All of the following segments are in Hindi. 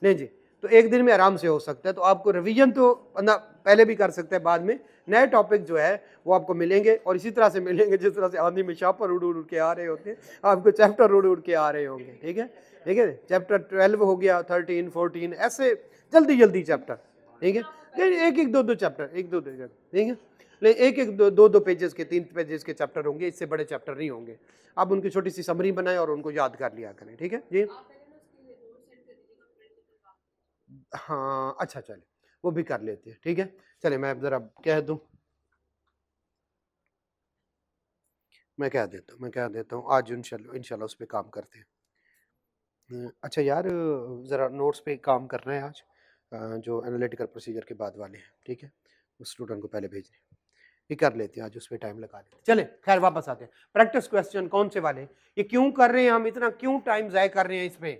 नहीं जी, तो एक दिन में आराम से हो सकता है। तो आपको रिवीजन तो पहले भी कर सकते हैं, बाद में नए टॉपिक जो है वो आपको मिलेंगे, और इसी तरह से मिलेंगे जिस तरह से आंधी में शापर उड़ उड़ के आ रहे होते हैं, आपको चैप्टर उड़ उड़ के आ रहे होंगे। ठीक है, ठीक है, चैप्टर 12 हो गया, 13, 14, ऐसे जल्दी जल्दी चैप्टर। ठीक है, एक एक दो दो चैप्टर, एक दो दो, ठीक है, लेकिन एक एक दो दो पेजेस के, 3 पेजेस के चैप्टर होंगे, इससे बड़े चैप्टर नहीं होंगे। आप उनकी छोटी सी समरी बनाएं और उनको याद कर लिया करें। ठीक है जी, हाँ अच्छा, चले वो भी कर लेते हैं। ठीक है, चले मैं जरा कह दूं, मैं कह देता हूँ आज इंशाल्लाह उस पर काम करते हैं। अच्छा यार, ज़रा नोट्स पे काम करना है आज, जो एनालिटिकल प्रोसीजर के बाद वाले हैं। ठीक है, उस स्टूडेंट को पहले भेजने, ये कर लेते हैं आज, उस पर टाइम लगा लेते हैं। चले खैर वापस आते हैं। प्रैक्टिस क्वेश्चन कौन से वाले, ये क्यों कर रहे हैं हम, इतना क्यों टाइम ज़ाया कर रहे हैं इस पे।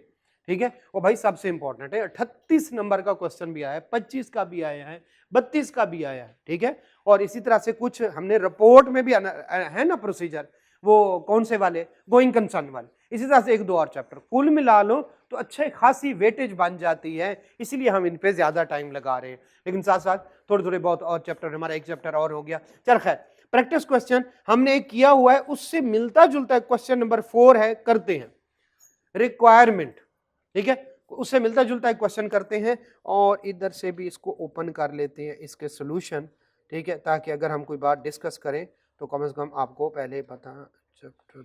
ठीक है, वो भाई सबसे इंपॉर्टेंट है। 38 नंबर का क्वेश्चन भी आया है, 25 का भी आया है, 32 का भी आया है। ठीक है, और इसी तरह से कुछ हमने रिपोर्ट में भी है ना प्रोसीजर, वो कौन से वाले, गोइंग कंसर्न वाले, इसी तरह से एक दो और चैप्टर कुल मिला लो तो अच्छे खासी वेटेज बन जाती है, इसीलिए हम इन पे ज्यादा टाइम लगा रहे हैं। लेकिन साथ साथ थोड़े थोड़े बहुत और चैप्टर, हमारा एक चैप्टर और हो गया। चल खैर, प्रैक्टिस क्वेश्चन हमने एक किया हुआ है, उससे मिलता जुलता क्वेश्चन नंबर 4 है, करते हैं रिक्वायरमेंट। ठीक है, उससे मिलता जुलता एक क्वेश्चन करते हैं, और इधर से भी इसको ओपन कर लेते हैं, इसके सोल्यूशन। ठीक है, ताकि अगर हम कोई बात डिस्कस करें तो कम से कम आपको पहले पता। चैप्टर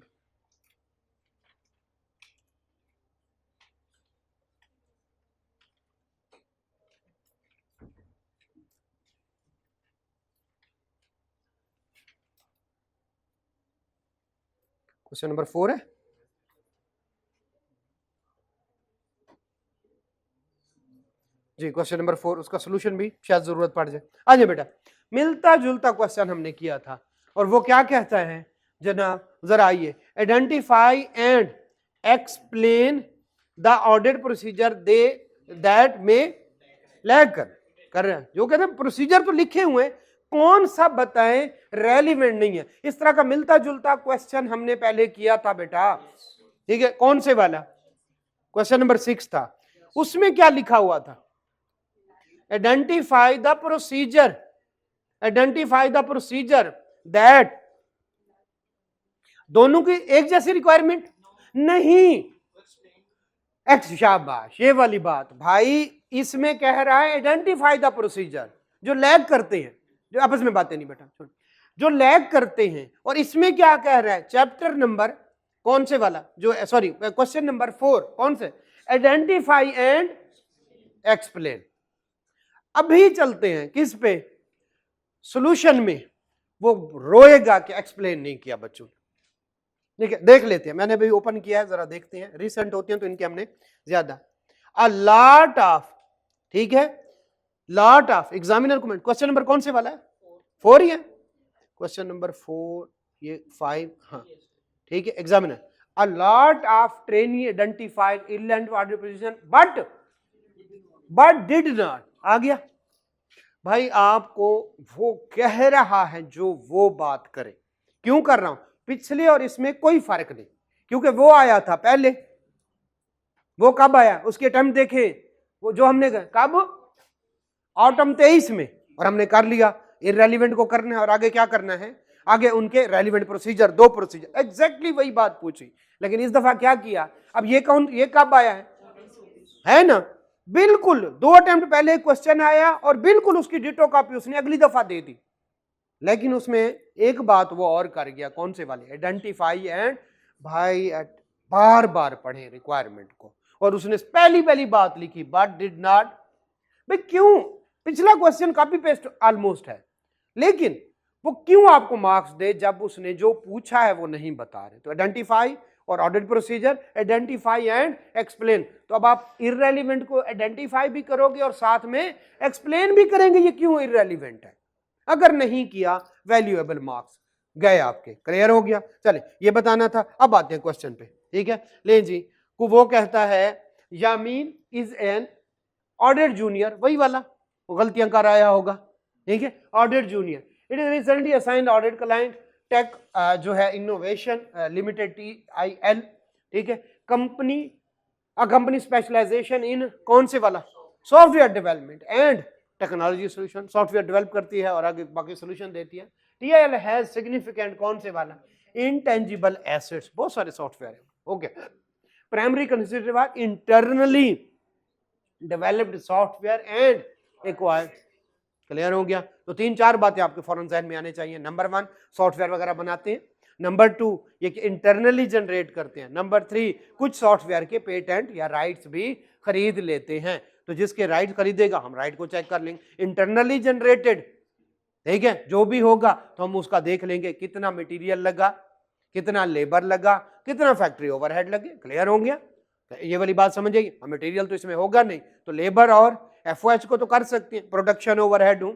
क्वेश्चन नंबर 4 है जी, क्वेश्चन नंबर 4, उसका सोल्यूशन भी शायद जरूरत पड़ जाए। आ जाए बेटा, मिलता जुलता क्वेश्चन हमने किया था, और वो क्या कहता है जनाब, जरा आइए, identify and explain the audit procedure they that में लैग कर रहे हैं। जो कहते हैं प्रोसीजर तो लिखे हुए, कौन सा बताएं रेलिवेंट नहीं है। इस तरह का मिलता जुलता क्वेश्चन हमने पहले किया था बेटा। ठीक है, कौन से वाला, क्वेश्चन नंबर 6 था। उसमें क्या लिखा हुआ था, identify the procedure, identify the procedure that, दोनों की एक जैसी रिक्वायरमेंट नहीं, शाबाश, ये वाली बात भाई, इसमें कह रहा है आइडेंटिफाई द प्रोसीजर, जो लैग करते हैं, जो आपस में बातें नहीं बेटा, जो लैग करते हैं। और इसमें क्या कह रहा है, चैप्टर नंबर कौन से वाला, जो सॉरी क्वेश्चन नंबर 4 कौन से, आइडेंटिफाई एंड एक्सप्लेन। अभी चलते हैं किस पे, सॉल्यूशन में। वो रोएगा कि एक्सप्लेन नहीं किया बच्चों ने। ठीक है, देख लेते हैं, मैंने भी ओपन किया है, जरा देखते हैं, रिसेंट होती हैं तो इनके हमने ज्यादा। अ लॉट ऑफ, ठीक है, lot of examiner comment, question number कौन से वाला है, 4 ही है, क्वेश्चन नंबर 4, ये 5, हाँ ठीक है, examiner, a lot of trainee identified inland water position but did not, आ गया भाई, आपको वो कह रहा है जो वो बात करे। क्यों कर रहा हूं, पिछले और इसमें कोई फर्क नहीं, क्योंकि वो आया था पहले, वो कब आया, उसके अटेम्प्ट देखे, वो जो हमने कब, ऑटम 23 में, और हमने कर लिया। इररेलेवेंट को करना है और आगे क्या करना है, आगे उनके रेलिवेंट प्रोसीजर, 2 प्रोसीजर, एग्जैक्टली वही बात पूछी। लेकिन इस दफा क्या किया, अब ये कौन, ये कब आया है ना, बिल्कुल 2 अटेम्प्ट पहले क्वेश्चन आया और बिल्कुल उसकी डिटो कॉपी उसने अगली दफा दे दी। लेकिन उसमें एक बात वो और कर गया, कौन से वाले, आइडेंटिफाई एंड, भाई बार बार पढ़े रिक्वायरमेंट को, और उसने पहली बात लिखी बट डिड नॉट। भाई क्यों, पिछला क्वेश्चन कॉपी पेस्ट ऑलमोस्ट है, लेकिन वो क्यों आपको मार्क्स दे जब उसने जो पूछा है वो नहीं बता रहे। तो आइडेंटिफाई और audit procedure, identify and explain. तो अब आप इररेलेवेंट को आइडेंटिफाई भी करोगे और साथ में एक्सप्लेन भी करेंगे ये क्यों इररेलेवेंट है। अगर नहीं किया, वैल्यूएबल मार्क्स गए आपके। क्लियर हो गया, चले ये बताना था। अब आते हैं क्वेश्चन पे, ठीक है, ले जी, को वो कहता है Yameen is an audit junior, वही वाला, वो गलतियां कर आया होगा, ठीक है, audit junior, it is recently assigned audit client tech जो है इनोवेशन लिमिटेड TIL, ठीक है, company a company specialization in कौन से वाला, software development and technology solution, software develop करती है और आगे बाकी सोल्यूशन देती है। टीआईएल हैज सिग्निफिकेंट कौन से वाला, इंटेंजिबल एसेट्स, बहुत सारे सॉफ्टवेयर है। Okay, primary consider by internally developed software and acquired. Clear हो गया? तो 3-4 बातें आपके फौरन ज़हन में आने चाहिए। नंबर 1 सॉफ्टवेयर वगैरह बनाते हैं, नंबर 2 ये इंटरनली जनरेट करते हैं, नंबर 3 कुछ सॉफ्टवेयर के पेटेंट या राइट्स भी खरीद लेते हैं। तो जिसके राइट खरीदेगा हम राइट को चेक कर लेंगे, इंटरनली जनरेटेड, ठीक है, जो भी होगा तो हम उसका देख लेंगे कितना मटेरियल लगा, कितना लेबर लगा, कितना फैक्ट्री ओवरहेड लगे। क्लियर हो गया? तो ये वाली बात समझिए, मटेरियल तो इसमें होगा नहीं, तो लेबर और एफओएच को तो कर सकते हैं, प्रोडक्शन ओवरहेड हूं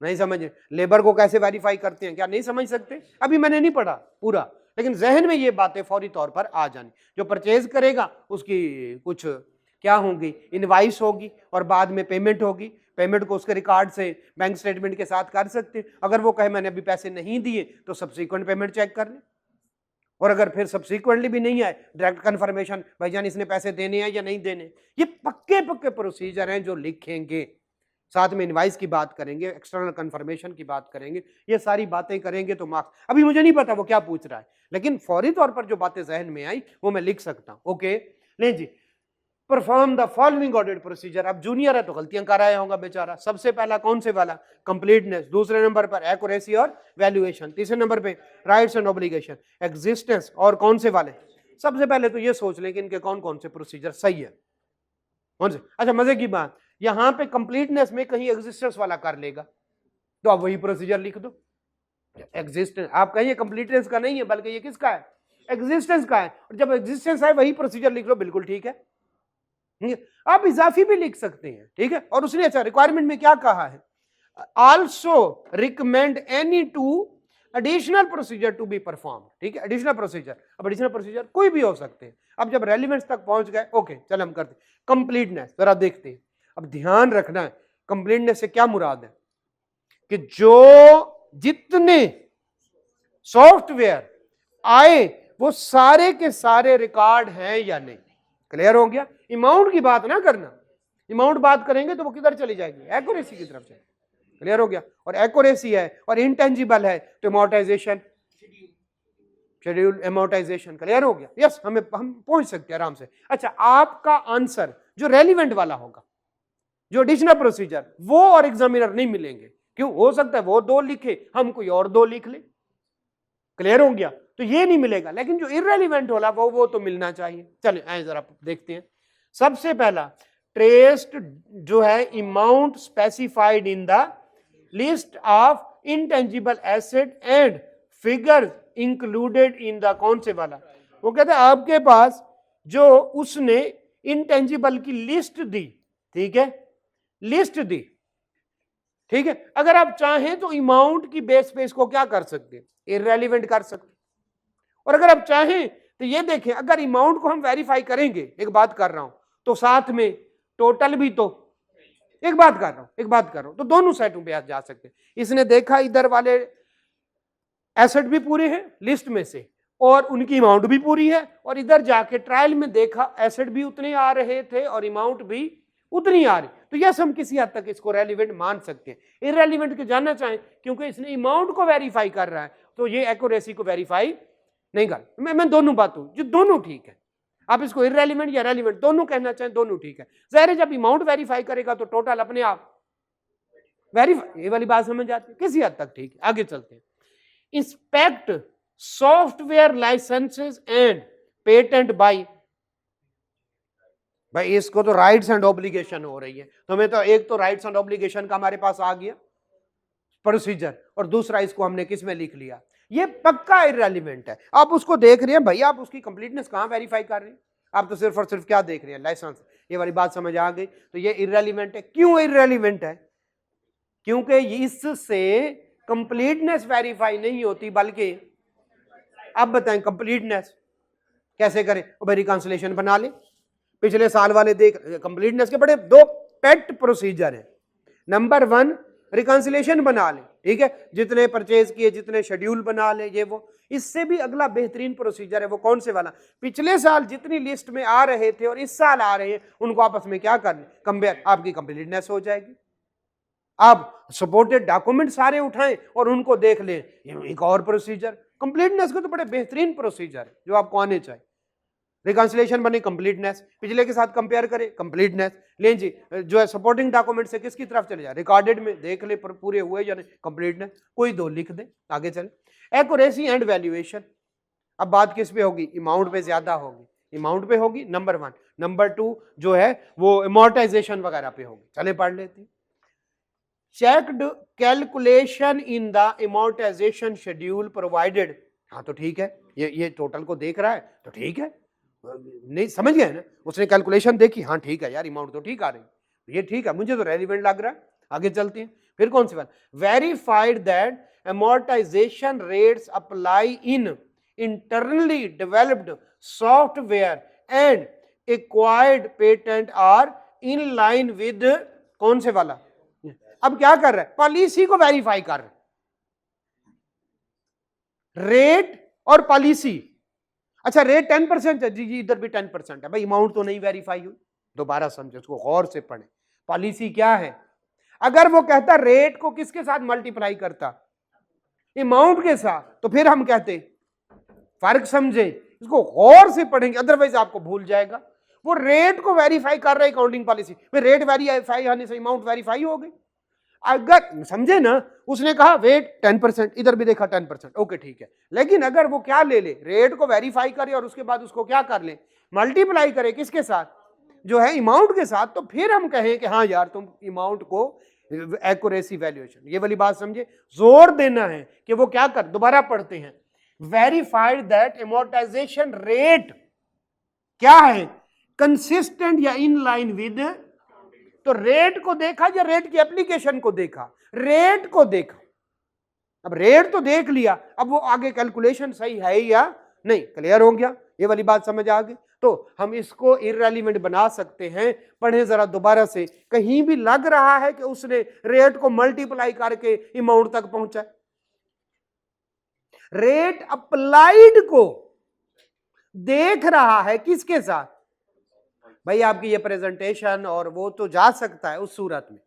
नहीं समझे, लेबर को कैसे वेरीफाई करते हैं क्या नहीं समझ सकते? अभी मैंने नहीं पढ़ा पूरा, लेकिन जहन में ये बातें फौरी तौर पर आ जानी। जो परचेज करेगा उसकी कुछ क्या होंगी, इनवाइस होगी और बाद में पेमेंट होगी, पेमेंट को उसके रिकॉर्ड से बैंक स्टेटमेंट के साथ कर सकते हैं। अगर वो कहे मैंने अभी पैसे नहीं दिए तो सब्सिक्वेंट पेमेंट चेक कर ले, और अगर फिर सब्सिक्वेंटली भी नहीं आए डायरेक्ट कंफर्मेशन, भाईजान इसने पैसे देने हैं या नहीं देने। ये पक्के पक्के प्रोसीजर हैं जो लिखेंगे, साथ में इनवाइस की बात करेंगे, एक्सटर्नल कंफर्मेशन की बात करेंगे, ये सारी बातें करेंगे तो मार्क्स। अभी मुझे नहीं पता वो क्या पूछ रहा है, लेकिन फौरी तौर पर जो बातें जहन में आई वो मैं लिख सकता हूं। ओके, ले जी, perform the following audit procedure. अब जूनियर है तो गलतियां कर आया होगा बेचारा। सबसे पहला कौन से वाला, कंप्लीटनेस, दूसरे नंबर पर एक्यूरेसी और वैल्यूएशन, तीसरे नंबर पे राइट्स एंड ऑब्लिगेशन, एग्जिस्टेंस, और कौन से वाले। सबसे पहले तो ये सोच लें कि इनके कौन कौन से प्रोसीजर सही है, कौन से। अच्छा, मजे की बात, यहां पे कंप्लीटनेस में कहीं एग्जिस्टेंस वाला कर लेगा तो आप वही प्रोसीजर लिख दो। एग्जिस्टेंस आप कहिए कंप्लीटनेस का नहीं है बल्कि ये किसका है, एग्जिस्टेंस का है, और जब एग्जिस्टेंस है वही प्रोसीजर लिख लो, बिल्कुल ठीक है। आप इजाफी भी लिख सकते हैं, ठीक है। और उसने अच्छा रिक्वायरमेंट में क्या कहा है, also recommend any two additional procedure to be perform, ठीक है, एडिशनल प्रोसीजर। अब एडिशनल प्रोसीजर कोई भी हो सकते हैं। अब जब रेलिवेंस तक पहुंच गए, ओके चल हम करते कंप्लीटनेस, जरा देखते हैं। अब ध्यान रखना है कंप्लीटनेस से क्या मुराद है, कि जो जितने सॉफ्टवेयर आए वो सारे के सारे रिकॉर्ड हैं या नहीं। क्लियर हो गया? अमाउंट की बात ना करना, अमाउंट बात करेंगे तो वो किधर चली जाएगी, एक्यूरेसी की तरफ से। क्लियर हो गया? और एक्यूरेसी है और इंटेंजिबल है तो अमोर्टाइजेशन, शेड्यूल अमोर्टाइजेशन। क्लियर हो गया? यस, हम पहुंच सकते हैं आराम से। अच्छा, आपका आंसर जो रेलिवेंट वाला होगा, जो एडिशनल प्रोसीजर, वो और एग्जामिनर नहीं मिलेंगे। क्यों? हो सकता है वो 2 लिखे, हम कोई और 2 लिख ले। क्लियर हो गया? तो ये नहीं मिलेगा, लेकिन जो इररेलेवेंट होला वो तो मिलना चाहिए। चलिए आए जरा देखते हैं। सबसे पहला ट्रेस्ड जो है amount specified in the list of intangible asset and figures included in the कौन से वाला। वो कहते हैं आपके पास जो उसने इंटेंजिबल की लिस्ट दी, ठीक है, लिस्ट दी, ठीक है। अगर आप चाहें तो अमाउंट की बेस पे इसको क्या कर सकते हैं, इररेलेवेंट कर सकते। और अगर आप चाहें तो ये देखें, अगर अमाउंट को हम वेरीफाई करेंगे, एक बात कर रहा हूं, तो साथ में टोटल भी तो एक बात कर रहा हूं, तो दोनों साइडों पे जा सकते हैं। इसने देखा इधर वाले एसेट भी पूरे हैं लिस्ट में से और उनकी अमाउंट भी पूरी है, और इधर जाके ट्रायल में देखा एसेट भी उतने आ रहे थे और अमाउंट भी उतनी आ रही, तो यस हम किसी हद तक इसको रेलिवेंट मान सकते हैं। इररेलेवेंट को जानना चाहें क्योंकि इसने अमाउंट को वेरीफाई कर रहा है, तो ये एक्यूरेसी को वेरीफाई नहीं कर। मैं दोनों बातों, जो दोनों ठीक है, आप इसको इररेलेवेंट या रेलिवेंट दोनों कहना चाहें, दोनों ठीक है। ज़ाहिर है जब अमाउंट वेरीफाई करेगा तो टोटल अपने आप वेरीफाई, ये वाली बात समझ आती है, किसी हद तक ठीक है। आगे चलते हैं। Inspect software licenses and patent by, भाई इसको तो राइट्स एंड ऑब्लिगेशन हो रही है, तो हमें तो एक तो राइट्स एंड ऑब्लिगेशन का हमारे पास आ गया प्रोसीजर, और दूसरा इसको हमने किस में लिख लिया, ये पक्का इररेलेवेंट है। आप उसको देख रहे हैं भाई, आप उसकी कंप्लीटनेस कहां वेरीफाई कर रहे हैं, आप तो सिर्फ और सिर्फ क्या देख रहे हैं, लाइसेंस। ये वाली बात समझ आ गई? तो ये इररेलेवेंट है। क्यों इररेलेवेंट है? क्योंकि इससे कंप्लीटनेस वेरीफाई नहीं होती, बल्कि अब बताएं कंप्लीटनेस कैसे करें। भाई रिकॉन्सिलिएशन बना ले, पिछले साल वाले देख, कंप्लीटनेस के बड़े 2 पेट प्रोसीजर है। नंबर 1 रिकॉन्सिलिएशन बना ले, ठीक है, जितने परचेज किए, जितने शेड्यूल बना ले, ये वो। इससे भी अगला बेहतरीन प्रोसीजर है, वो कौन से वाला, पिछले साल जितनी लिस्ट में आ रहे थे और इस साल आ रहे हैं उनको आपस में क्या करना, कंपेयर, आपकी कंप्लीटनेस हो जाएगी। आप सपोर्टेड डॉक्यूमेंट सारे उठाएं और उनको देख लें, एक और प्रोसीजर। कंप्लीटनेस को तो बड़े बेहतरीन प्रोसीजर है जो आपको आने चाहिए। रिकंसिलिएशन बने, कंप्लीटनेस, पिछले के साथ कंपेयर करें, कंप्लीटनेस, लें जी जो है सपोर्टिंग डॉक्यूमेंट से किसकी तरफ चले जाए, रिकॉर्डेड में देख ले पूरे हुए या नहीं, कंप्लीटनेस, कोई दो लिख दे, आगे चले। एक्यूरेसी एंड वैल्यूएशन, अब बात किस पे होगी, अमाउंट पे ज्यादा होगी, अमाउंट पे होगी नंबर 1, नंबर 2 जो है वो अमोर्टाइजेशन वगैरह पे होगी। चले पढ़ लेते हैं। Checked calculation in the amortisation schedule provided, हाँ तो ठीक है, ये टोटल को देख रहा है तो ठीक है, नहीं समझ गए ना, उसने कैलकुलेशन देखी, हाँ ठीक है यार अमाउंट तो ठीक आ रही, ये ठीक है, मुझे तो रेलिवेंट लग रहा है, आगे चलते हैं। फिर कौन सी बात, verified that amortization rates apply in internally developed software and acquired patent are in line with कौन से वाला, अब क्या कर रहा है, पॉलिसी को वेरीफाई कर रहा है, रेट और पॉलिसी। अच्छा रेट 10% है, जी जी इधर भी 10% है, भाई अमाउंट तो नहीं वेरीफाई हुई, दोबारा समझे, उसको गौर से पढ़े, पॉलिसी क्या है। अगर वो कहता रेट को किसके साथ मल्टीप्लाई करता, अमाउंट के साथ, तो फिर हम कहते फर्क समझे, इसको गौर से पढ़ेंगे, अदरवाइज आपको भूल जाएगा। वो रेट को वेरीफाई कर रहा है अकाउंटिंग पॉलिसी में, रेट वेरीफाई होने से अमाउंट वेरीफाई हो गई। अगर समझे ना, उसने कहा वेट 10%, इधर भी देखा 10%, ओके ठीक है, लेकिन अगर वो क्या ले ले, रेट को वेरीफाई करे और उसके बाद उसको क्या कर ले, मल्टीप्लाई करे किसके साथ, जो है अमाउंट के साथ, तो फिर हम कहें कि हाँ यार तुम अमाउंट को एक्यूरेसी वैल्यूएशन, ये वाली बात समझे, जोर देना है कि वो क्या कर, दोबारा पढ़ते हैं, वेरीफाइड दैट अमोर्टाइजेशन रेट क्या है, कंसिस्टेंट या इन लाइन विद, तो रेट को देखा या रेट की एप्लीकेशन को देखा, रेट को देखा, अब रेट तो देख लिया, अब वो आगे कैलकुलेशन सही है या नहीं, क्लियर हो गया, ये वाली बात समझ आ गई। तो हम इसको इररेलेवेंट बना सकते हैं, पढ़े जरा दोबारा से, कहीं भी लग रहा है कि उसने रेट को मल्टीप्लाई करके अमाउंट तक पहुंचा, रेट अप्लाइड को देख रहा है किसके साथ, भाई आपकी ये प्रेजेंटेशन और वो तो जा सकता है उस सूरत में,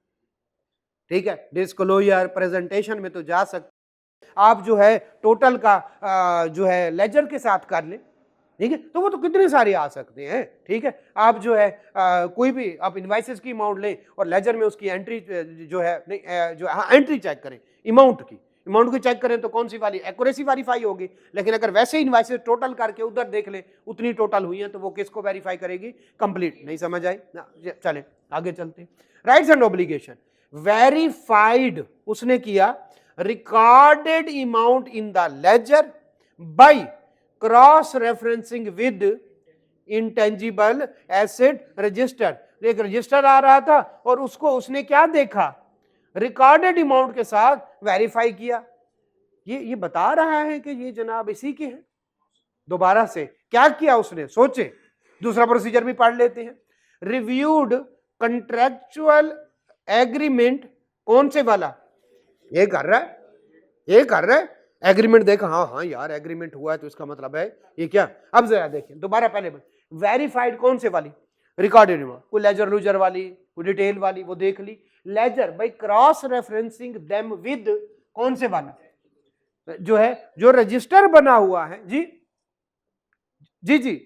ठीक है, डिस्क्लोजर प्रेजेंटेशन में तो जा सकता है, आप जो है टोटल का जो है लेजर के साथ कर ले, ठीक है, तो वो तो कितने सारे आ सकते हैं, ठीक है, आप जो है कोई भी आप इनवाइसेस की अमाउंट लें और लेजर में उसकी एंट्री जो है नहीं जो हाँ एंट्री चेक करें, अमाउंट की चेक करें तो कौन सी वाली एक्यूरेसी वेरीफाई होगी, लेकिन अगर वैसे इनवाइसेस टोटल करके उधर देख ले उतनी टोटल हुई है तो वो किसको वेरीफाई करेगी, कंप्लीट, नहीं समझ आई ना, चलें आगे चलते हैं। राइट्स एंड ऑब्लिगेशन, वेरीफाइड उसने किया, recorded amount in the ledger by cross referencing with intangible asset register, एक रजिस्टर आ रहा था और उसको उसने क्या देखा, रिकॉर्डेड अमाउंट के साथ वेरीफाई किया, ये बता रहा है कि ये जनाब इसी के हैं। दोबारा से क्या किया उसने, सोचे, दूसरा प्रोसीजर भी पढ़ लेते हैं, रिव्यूड कंट्रैक्चुअल एग्रीमेंट, कौन से वाला, ये कर रहा है एग्रीमेंट, देखा हाँ यार एग्रीमेंट हुआ है तो इसका मतलब है ये क्या, अब जरा देखें दोबारा, पहले वेरीफाइड कौन से वाली, रिकॉर्डेड अमाउंट, कोई लेजर लूजर वाली, कोई डिटेल वाली, वो देख ली, ledger by cross referencing them with कौन से वाला, जो है जो रजिस्टर बना हुआ है, जी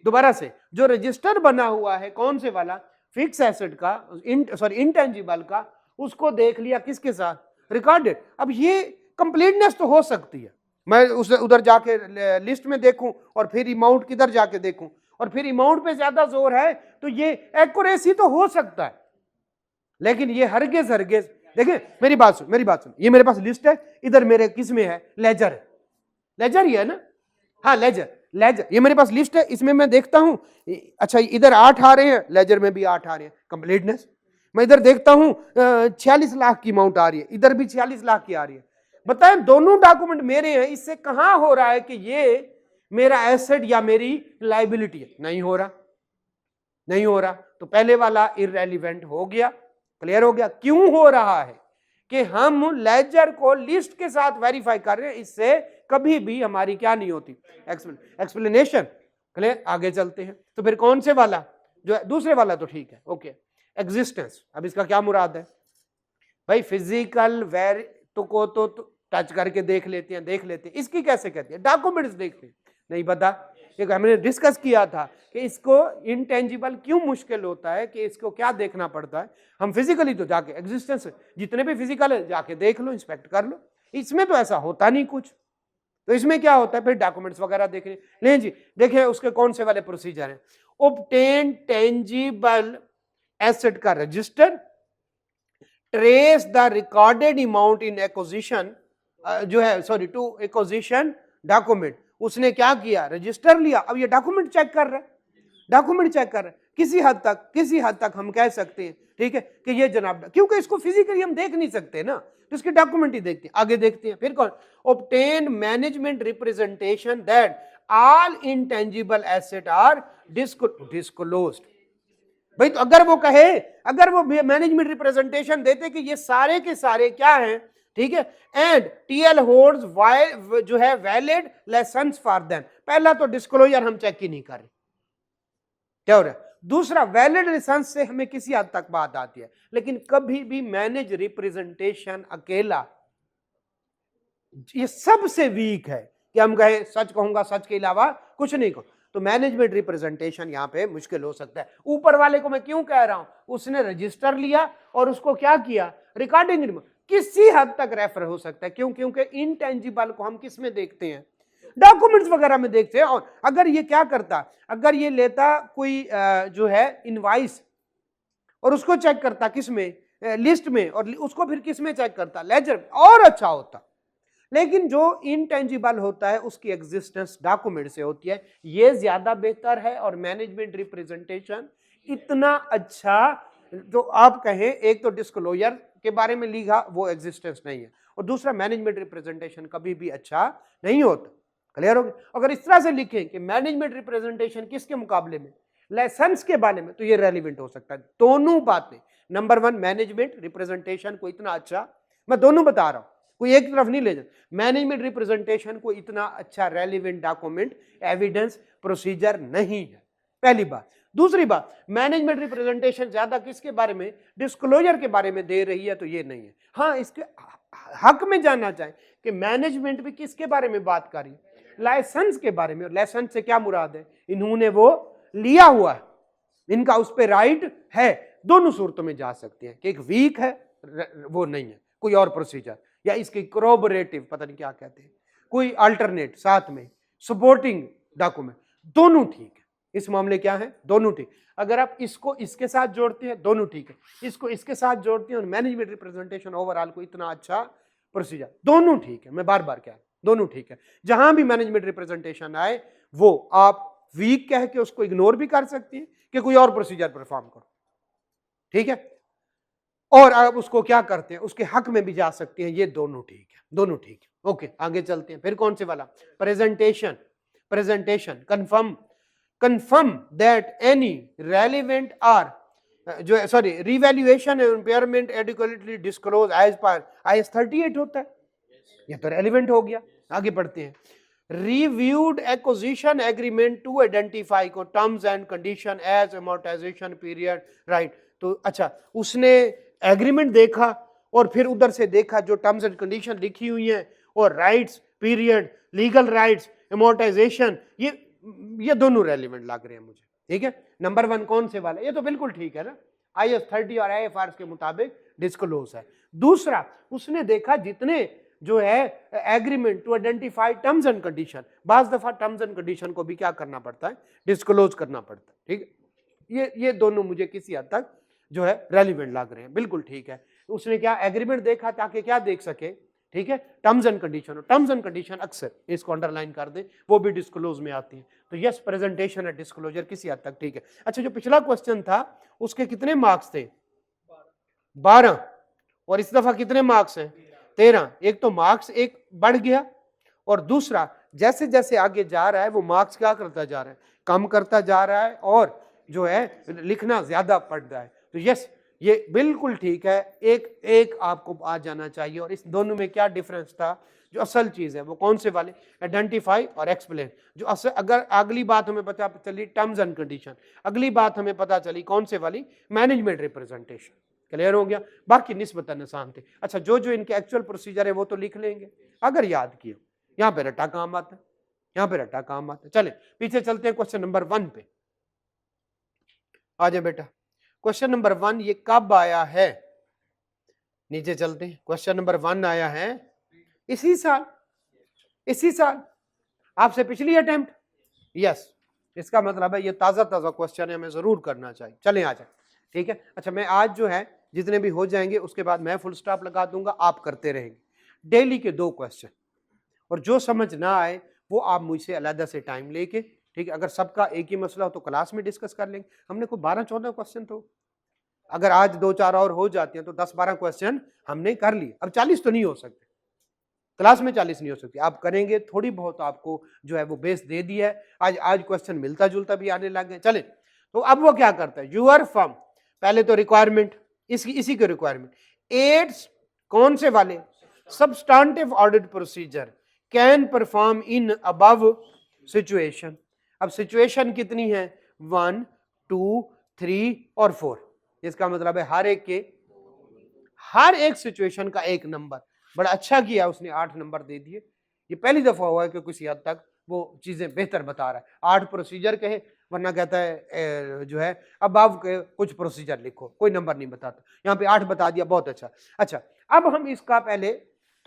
दोबारा से, जो रजिस्टर बना हुआ है कौन से वाला, फिक्स एसेट का, इंटेंजिबल का, उसको देख लिया किसके साथ, रिकॉर्डेड। अब ये कंप्लीटनेस तो हो सकती है, मैं उसे उधर जाके लिस्ट में देखूं और फिर अमाउंट किधर जाके देखूं और फिर अमाउंट पे ज्यादा जोर है तो ये एक्यूरेसी तो हो सकता है, लेकिन ये हरगिज देखिए मेरी बात सुन, ये मेरे पास लिस्ट है, इधर मेरे किस में है, लेजर ही है ना, हाँ लेजर, ये मेरे पास लिस्ट है, इसमें मैं देखता हूं, अच्छा इधर 8 आ रहे हैं, लेजर में भी 8 आ रहे हैं, कंप्लीटनेस। मैं इधर देखता हूं 46 लाख की अमाउंट आ रही है, इधर भी 46 लाख की आ रही है, बताएं दोनों डॉक्यूमेंट मेरे हैं, इससे कहां हो रहा है कि ये मेरा एसेट या मेरी लायबिलिटी है, नहीं हो रहा, तो पहले वाला इररेलेवेंट हो गया, क्लियर हो गया। क्यों हो रहा है कि हम लेजर को लिस्ट के साथ वेरीफाई कर रहे हैं, इससे कभी भी हमारी क्या नहीं होती, एक्सप्लेनेशन। क्लियर, आगे चलते हैं। तो फिर कौन से वाला, जो है दूसरे वाला तो ठीक है, ओके। एग्जिस्टेंस, अब इसका क्या मुराद है भाई? फिजिकल वेर तो टच करके देख लेते हैं, इसकी कैसे कहते हैं? डॉक्यूमेंट्स देखते हैं, नहीं पता। एक हमने डिस्कस किया था कि इसको इनटेंजिबल क्यों मुश्किल होता है, कि इसको क्या देखना पड़ता है। हम फिजिकली तो जाके एग्जिस्टेंस जितने भी फिजिकल है जाके देख लो, इंस्पेक्ट कर लो, इसमें तो ऐसा होता नहीं कुछ। तो इसमें क्या होता है फिर? डॉक्यूमेंट्स वगैरह देखने। नहीं जी, देखिए उसके कौन से वाले प्रोसीजर हैं। ऑब्टेन टेंजिबल एसेट का register, trace the recorded amount in acquisition, जो है सॉरी टू एक्विजिशन डॉक्यूमेंट। उसने क्या किया? रजिस्टर लिया, अब ये डॉक्यूमेंट चेक कर रहा है, डॉक्यूमेंट चेक कर रहा है। किसी हद तक हम कह सकते हैं, ठीक है, कि ये जनाब, क्योंकि इसको फिजिकली हम देख नहीं सकते ना, तो इसके डॉक्यूमेंट ही देखते हैं। आगे देखते हैं फिर कौन? Obtain management representation that all intangible asset are disclosed. भाई तो अगर वो कहे, अगर वो मैनेजमेंट रिप्रेजेंटेशन देते कि ये सारे के सारे क्या हैं, ठीक है, एंड टीएल होल्ड्स जो है वैलिड लाइसेंस फॉर देम, पहला तो डिस्क्लोजर हम चेक ही नहीं कर रहे, क्या हो रहा है? दूसरा, वैलिड लाइसेंस से हमें किसी हद तक बात आती है, लेकिन कभी भी मैनेज रिप्रेजेंटेशन अकेला ये सबसे वीक है कि हम कहे सच कहूंगा, सच के अलावा कुछ नहीं कहूं। तो मैनेजमेंट रिप्रेजेंटेशन यहां पे मुश्किल हो सकता है। ऊपर वाले को मैं क्यों कह रहा हूं? उसने रजिस्टर लिया और उसको क्या किया? रिकॉर्डिंग। किसी हद तक रेफर हो सकता है, क्यों? क्योंकि इनटेंजिबल को हम किस में देखते हैं? डॉक्यूमेंट्स वगैरह में देखते हैं। और अगर ये क्या करता, अगर ये लेता कोई जो है इनवाइस और उसको चेक करता किस में? लिस्ट में, और उसको फिर किस में चेक करता? लेजर, और अच्छा होता। लेकिन जो इनटेंजिबल होता है उसकी एग्जिस्टेंस डॉक्यूमेंट से होती है, ये ज्यादा बेहतर है। और मैनेजमेंट रिप्रेजेंटेशन इतना अच्छा, जो आप कहें, एक तो डिस्क्लोजर के बारे में लिखा, वो एग्जिस्टेंस नहीं है, और दूसरा मैनेजमेंट रिप्रेजेंटेशन कभी भी अच्छा नहीं होता। क्लियर हो गया? अगर इस तरह से लिखें कि मैनेजमेंट रिप्रेजेंटेशन किसके मुकाबले में? लाइसेंस के बारे में, तो ये रेलिवेंट हो सकता है। दोनों बातें, नंबर वन मैनेजमेंट रिप्रेजेंटेशन को इतना अच्छा, मैं दोनों बता रहा हूं, कोई एक तरफ नहीं ले जाता। मैनेजमेंट रिप्रेजेंटेशन को इतना अच्छा रेलिवेंट डॉक्यूमेंट, एविडेंस, प्रोसीजर नहीं है, पहली बात। दूसरी बात, मैनेजमेंट रिप्रेजेंटेशन ज्यादा किसके बारे में? डिस्क्लोजर के बारे में दे रही है, तो ये नहीं है। हाँ, इसके हक में जानना चाहें कि मैनेजमेंट भी किसके बारे में बात कर रही है? लाइसेंस के बारे में। और लाइसेंस से क्या मुराद है? इन्होंने वो लिया हुआ है, इनका उस पर राइट है। दोनों सूरतों में जा सकते हैं कि एक वीक है, वो नहीं है, कोई और प्रोसीजर, या इसके कोरोबोरेटिव, पता नहीं क्या कहते हैं, कोई अल्टरनेट साथ में सपोर्टिंग डॉक्यूमेंट, दोनों ठीक है। इस मामले क्या है? दोनों ठीक। अगर आप इसको इसके साथ जोड़ते हैं, दोनों ठीक है। इसको इसके साथ जोड़ते हैं, और मैनेजमेंट रिप्रेजेंटेशन ओवरऑल को इतना अच्छा प्रोसीजर, दोनों ठीक है। मैं बार बार क्या, दोनों ठीक है। जहां भी मैनेजमेंट रिप्रेजेंटेशन आए, वो आप वीक कह के उसको इग्नोर भी कर सकती हैं कि कोई और प्रोसीजर परफॉर्म करो, ठीक है। और आप उसको क्या करते हैं, उसके हक में भी जा सकते हैं। ये दोनों ठीक है, दोनों ठीक है। ओके, आगे चलते हैं। फिर कौन से वाला? Presentation. Presentation confirm that any relevant are जो sorry revaluation and impairment adequately disclose as per IAS 38 होता है, ये तो रेलिवेंट हो गया। आगे बढ़ते हैं। Reviewed acquisition agreement to identify को terms and condition as amortisation period, right. तो अच्छा, उसने एग्रीमेंट देखा और फिर उधर से देखा जो टर्म्स एंड कंडीशन लिखी हुई हैं, और rights, period, legal rights, amortisation, ये दोनों रेलिवेंट लग रहे हैं मुझे, ठीक है। नंबर वन कौन से वाला? ये तो बिल्कुल ठीक है ना, IAS 30 और IFRS के मुताबिक डिस्क्लोज है। दूसरा, उसने देखा जितने जो है agreement to identify terms and condition, बाज दफा टर्म्स एंड कंडीशन को भी क्या करना पड़ता है? डिस्क्लोज करना पड़ता है, ठीक है। ये दोनों मुझे किसी हद तक जो है रेलिवेंट लग रहे हैं, बिल्कुल ठीक है। उसने क्या एग्रीमेंट देखा ताकि क्या देख सके, ठीक है, terms and condition. Terms and condition अक्सर, इसको अंडरलाइन कर दे, वो भी डिस्क्लोज में आती है। तो यस, प्रेजेंटेशन एंड डिस्क्लोजर किसी हद तक ठीक है। अच्छा, जो पिछला क्वेश्चन था उसके कितने मार्क्स थे? 12। और इस दफा कितने मार्क्स हैं? 13। एक तो मार्क्स एक बढ़ गया, और दूसरा जैसे जैसे आगे जा रहा है वो मार्क्स क्या करता जा रहा है? कम करता जा रहा है, और जो है लिखना ज्यादा पड़ रहा है। तो यस, ये बिल्कुल ठीक है, एक एक आपको आ जाना चाहिए। और इस दोनों में क्या डिफरेंस था, जो असल चीज है वो कौन से वाले, आइडेंटिफाई और एक्सप्लेन। जो असल, अगर अगली बात हमें पता चली टर्म्स एंड कंडीशन, अगली बात हमें पता चली कौन से वाली, मैनेजमेंट रिप्रेजेंटेशन। क्लियर हो गया, बाकी निस्बतन आसान थे। अच्छा, जो जो इनके एक्चुअल प्रोसीजर है वो तो लिख लेंगे अगर याद किया, यहाँ पे रट्टा काम आता है, यहाँ पे रट्टा काम आता है। चले पीछे चलते हैं क्वेश्चन नंबर 1 पे। आ जाए बेटा, क्वेश्चन नंबर 1 ये कब आया है, नीचे चलते हैं। क्वेश्चन नंबर 1 आया है इसी साल, इसी साल आपसे पिछली अटेम्प्ट। यस, इसका मतलब है ये ताजा ताजा क्वेश्चन है, हमें जरूर करना चाहिए। चलें आ जाए, ठीक है। अच्छा, मैं आज जो है जितने भी हो जाएंगे उसके बाद मैं फुल स्टॉप लगा दूंगा, आप करते रहेंगे डेली के 2 क्वेश्चन। और जो समझ ना आए वो आप मुझसे अलग से टाइम लेके, ठीक है, अगर सबका एक ही मसला हो तो क्लास में डिस्कस कर लेंगे। हमने कोई 12-14 क्वेश्चन, तो अगर आज 2-4 और हो जाते हैं तो 10-12 क्वेश्चन हमने कर लिए। अब 40 तो नहीं हो सकते, क्लास में 40 नहीं हो सकती, आप करेंगे थोड़ी बहुत, आपको जो है वो बेस दे दिया है। आज क्वेश्चन मिलता जुलता भी आने लग गए। चले, तो अब वो क्या करता है, यूर फर्म, पहले तो रिक्वायरमेंट, इसी के रिक्वायरमेंट 8 कौन से वाले, substantive audit procedure can perform in above situation. अब सिचुएशन कितनी है, 1, 2, 3 और 4। इसका मतलब है हर एक सिचुएशन का एक नंबर। बड़ा अच्छा किया उसने, 8 नंबर दे दिए। ये पहली दफा हुआ है कि किसी हद तक वो चीजें बेहतर बता रहा है। 8 प्रोसीजर कहे, वरना कहता है जो है अब आप कुछ प्रोसीजर लिखो, कोई नंबर नहीं बताता। यहाँ पे 8 बता दिया, बहुत अच्छा। अच्छा, अब हम इसका पहले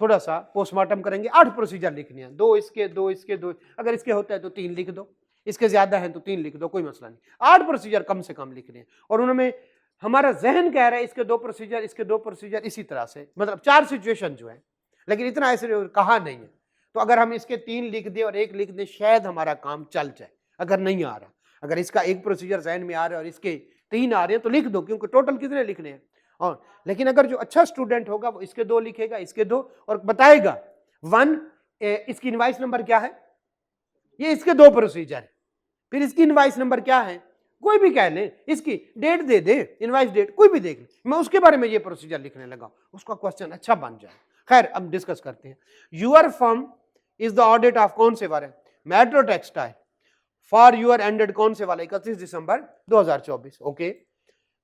थोड़ा सा पोस्टमार्टम करेंगे। 8 प्रोसीजर लिखने हैं, 2 इसके 2 इसके 2, अगर इसके होता है तो 3 लिख दो, इसके ज्यादा है तो 3 लिख दो, कोई मसला नहीं। 8 प्रोसीजर कम से कम लिखने हैं। और उन्होंने, हमारा जहन कह रहा है इसके 2 प्रोसीजर, इसके 2 प्रोसीजर, इसी तरह से, मतलब 4 सिचुएशन जो है, लेकिन इतना ऐसे कहा नहीं है। तो अगर हम इसके 3 लिख दें और 1 लिख दें, शायद हमारा काम चल जाए। अगर नहीं आ रहा, अगर इसका 1 प्रोसीजर जहन में आ रहा है और इसके 3 आ रहे हैं तो लिख दो, क्योंकि टोटल कितने लिखने हैं। और लेकिन अगर जो अच्छा स्टूडेंट होगा वो इसके 2 लिखेगा, इसके 2, और बताएगा 1 इसकी इनवाइस नंबर क्या है, ये इसके 2 प्रोसीजर है। फिर इसकी इनवाइस नंबर क्या है, कोई भी कह ले, इसकी डेट दे दे, इनवाइस डेट कोई भी देख ले, मैं उसके बारे में ये प्रोसीजर लिखने लगा, उसका क्वेश्चन अच्छा बन जाए। खैर, अब डिस्कस करते हैं। Your firm is the audit of कौन से वाले, metro textile, for year ended कौन से वाले, 31 December 2024। Okay,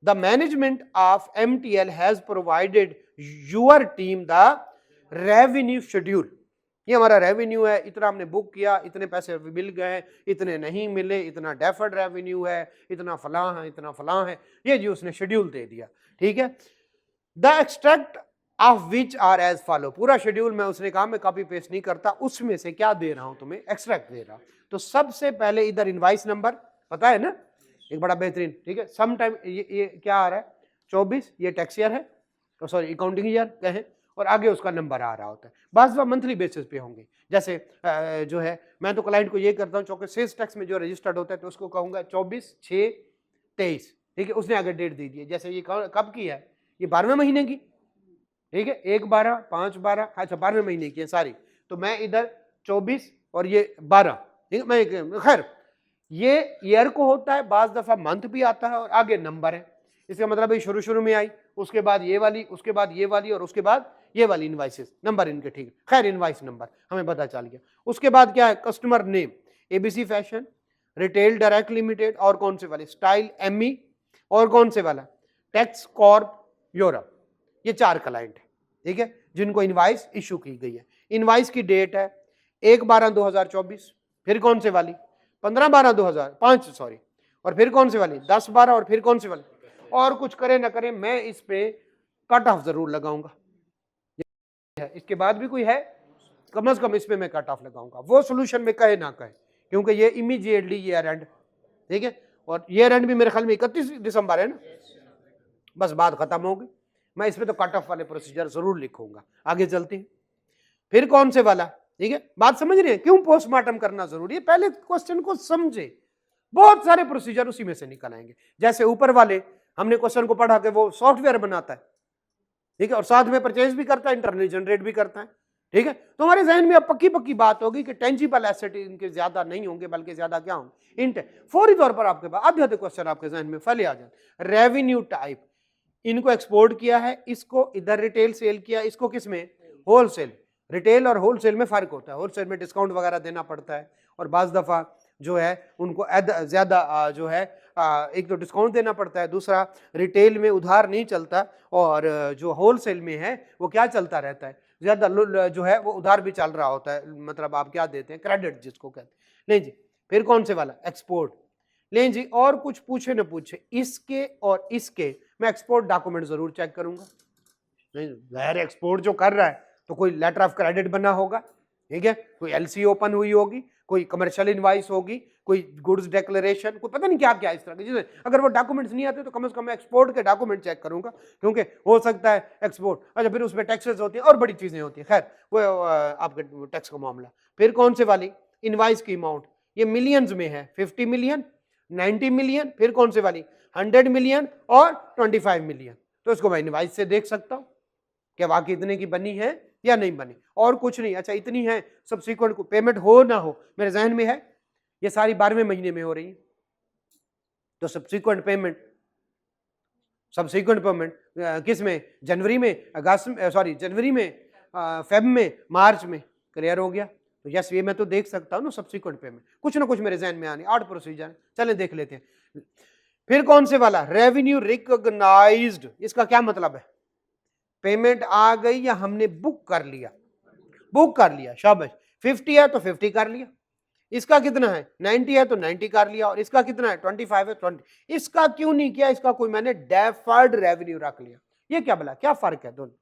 the management of MTL has provided your team the revenue schedule. ये हमारा रेवेन्यू है, इतना हमने बुक किया, इतने पैसे मिल गए, इतने नहीं मिले, इतना डेफर्ड रेवेन्यू है, इतना फलां है, इतना फलां है, ये जी उसने शेड्यूल दे दिया। ठीक है, the extract of which are as follow, पूरा शेड्यूल मैं, उसने कहा मैं कॉपी पेस्ट नहीं करता, उसमें से क्या दे रहा हूं तुम्हें, एक्सट्रैक्ट दे रहा हूं। तो सबसे पहले इधर इनवाइस नंबर पता है ना, एक बड़ा बेहतरीन, ठीक है, सम टाइम ये क्या आ रहा है 24, ये टैक्स ईयर है, तो सॉरी अकाउंटिंग ईयर कहें, और आगे उसका नंबर आ रहा होता है। बस वह मंथली बेसिस पे होंगे। जैसे जो है, मैं तो क्लाइंट को ये करता हूँ, चूंकि सेल्स टैक्स में जो रजिस्टर्ड होता है तो उसको कहूँगा 24/6/23, ठीक है, उसने आगे डेट दे दी है। जैसे ये कब की है, ये 12वें महीने की, ठीक है, 1/12, 5/12, अच्छा 12वें महीने की है सारी, तो मैं इधर 24 और ये 12, ठीक है, मैं खैर ये ईयर को होता है, बाज दफा मंथ भी आता है और आगे नंबर है। इसका मतलब है शुरू में आई, उसके बाद ये वाली, उसके बाद ये वाली, और उसके बाद ये वाली इनवाइसेस, नंबर इनके, ठीक है, खैर इनवाइस नंबर हमें पता चल गया। उसके बाद क्या है, customer name ABC fashion, retail direct limited, और कौन से वाले, स्टाइल ME, और कौन से वाला, टैक्स कॉर्प यूरोप। ये 4 क्लाइंट है, ठीक है, जिनको इनवाइस इशू की गई है। इनवाइस की डेट है 1/12/2024, फिर कौन से वाली 15/12/2005, सॉरी, और फिर कौन से वाली 10/12, और फिर कौन से वाली, और कुछ करे ना करे मैं इस पे कट ऑफ जरूर लगाऊंगा। इसके बाद भी कोई है, कम से कम इस पे मैं कट ऑफ लगाऊंगा, वो सोल्यूशन में कहे ना कहे, क्योंकि ये इमीडिएटली ईयर एंड, ठीक है, और ईयर एंड भी मेरे ख्याल में 31 दिसंबर है ना, बस बात खत्म होगी। मैं इस पे तो कट ऑफ वाले प्रोसीजर जरूर लिखूंगा। आगे चलते हैं, फिर कौन से वाला, ठीक है, बात समझ रहे हैं क्यों पोस्टमार्टम करना जरूरी है, पहले क्वेश्चन को समझे, बहुत सारे प्रोसीजर उसी में से निकल आएंगे। जैसे ऊपर वाले हमने क्वेश्चन को पढ़ा के वो सॉफ्टवेयर बनाता है, ठीक है, और साथ में परचेज भी करता है, इंटरनल जनरेट भी करता है, ठीक है। तो हमारे जहन में अब पक्की बात होगी कि टेंजिबल एसेट इनके ज्यादा नहीं होंगे, बल्कि ज्यादा क्या होंगे, इंट। फौरी तौर पर आपके पास आधे क्वेश्चन आपके जहन में फैले आ जाए। रेवेन्यू टाइप, इनको एक्सपोर्ट किया है, इसको इधर रिटेल सेल किया, इसको किस में, होलसेल। रिटेल और होलसेल में फर्क होता है, होलसेल में डिस्काउंट वगैरह देना पड़ता है और बाज दफा जो है उनको ज्यादा जो है एक तो डिस्काउंट देना पड़ता है, दूसरा रिटेल में उधार नहीं चलता और जो होलसेल में है वो क्या चलता रहता है, ज्यादा जो है वो उधार भी चल रहा होता है, मतलब आप क्या देते हैं, क्रेडिट जिसको कहते हैं। नहीं जी, फिर कौन से वाला, एक्सपोर्ट। लें जी, और कुछ पूछे न पूछे, इसके और इसके मैं एक्सपोर्ट डॉक्यूमेंट जरूर चेक करूंगा। नहीं, जाहिर एक्सपोर्ट जो कर रहा है तो कोई लेटर ऑफ क्रेडिट बना होगा, ठीक है, कोई एलसी ओपन हुई होगी, कोई कमर्शियल इनवाइस होगी, कोई गुड्स डिक्लेरेशन, कोई पता नहीं क्या क्या इस तरह के। अगर वो डॉक्यूमेंट्स नहीं आते तो कम से कम एक्सपोर्ट के डॉक्यूमेंट चेक करूंगा, क्योंकि हो सकता है एक्सपोर्ट, अच्छा फिर उसमें टैक्सेस होती है और बड़ी चीजें होती है, खैर वो आपके टैक्स का मामला। फिर कौन से वाली, इनवाइस की अमाउंट, ये मिलियंस में है, 50 मिलियन, 90 मिलियन, फिर कौन से वाली 100 मिलियन और 25 मिलियन। तो इसको मैं इनवाइस से देख सकता हूँ क्या वाकई इतने की बनी है या नहीं बनी, और कुछ नहीं। अच्छा इतनी है, सब्सिक्वेंट को पेमेंट हो ना हो, मेरे जहन में है ये सारी 12वें महीने में हो रही है, तो सब्सिक्वेंट पेमेंट किस में, जनवरी में, अगस्त में, सॉरी जनवरी में, फेब में, मार्च में, क्लियर हो गया। तो यस, ये मैं तो देख सकता हूँ ना सब्सिक्वेंट पेमेंट, कुछ ना कुछ मेरे जहन में आने, 8 प्रोसीजर है, चले देख लेते हैं। फिर कौन से वाला, रेवेन्यू रिकॉग्नाइज्ड, इसका क्या मतलब है, पेमेंट आ गई या हमने बुक कर लिया, बुक कर लिया, शाबाश। 50 है तो 50 कर लिया, इसका कितना है 90 है तो 90 कर लिया, और इसका कितना है 25 है 20। इसका क्यों नहीं किया, इसका कोई मैंने डेफर्ड रेवेन्यू रख लिया, ये क्या बोला, क्या फर्क है दोनों,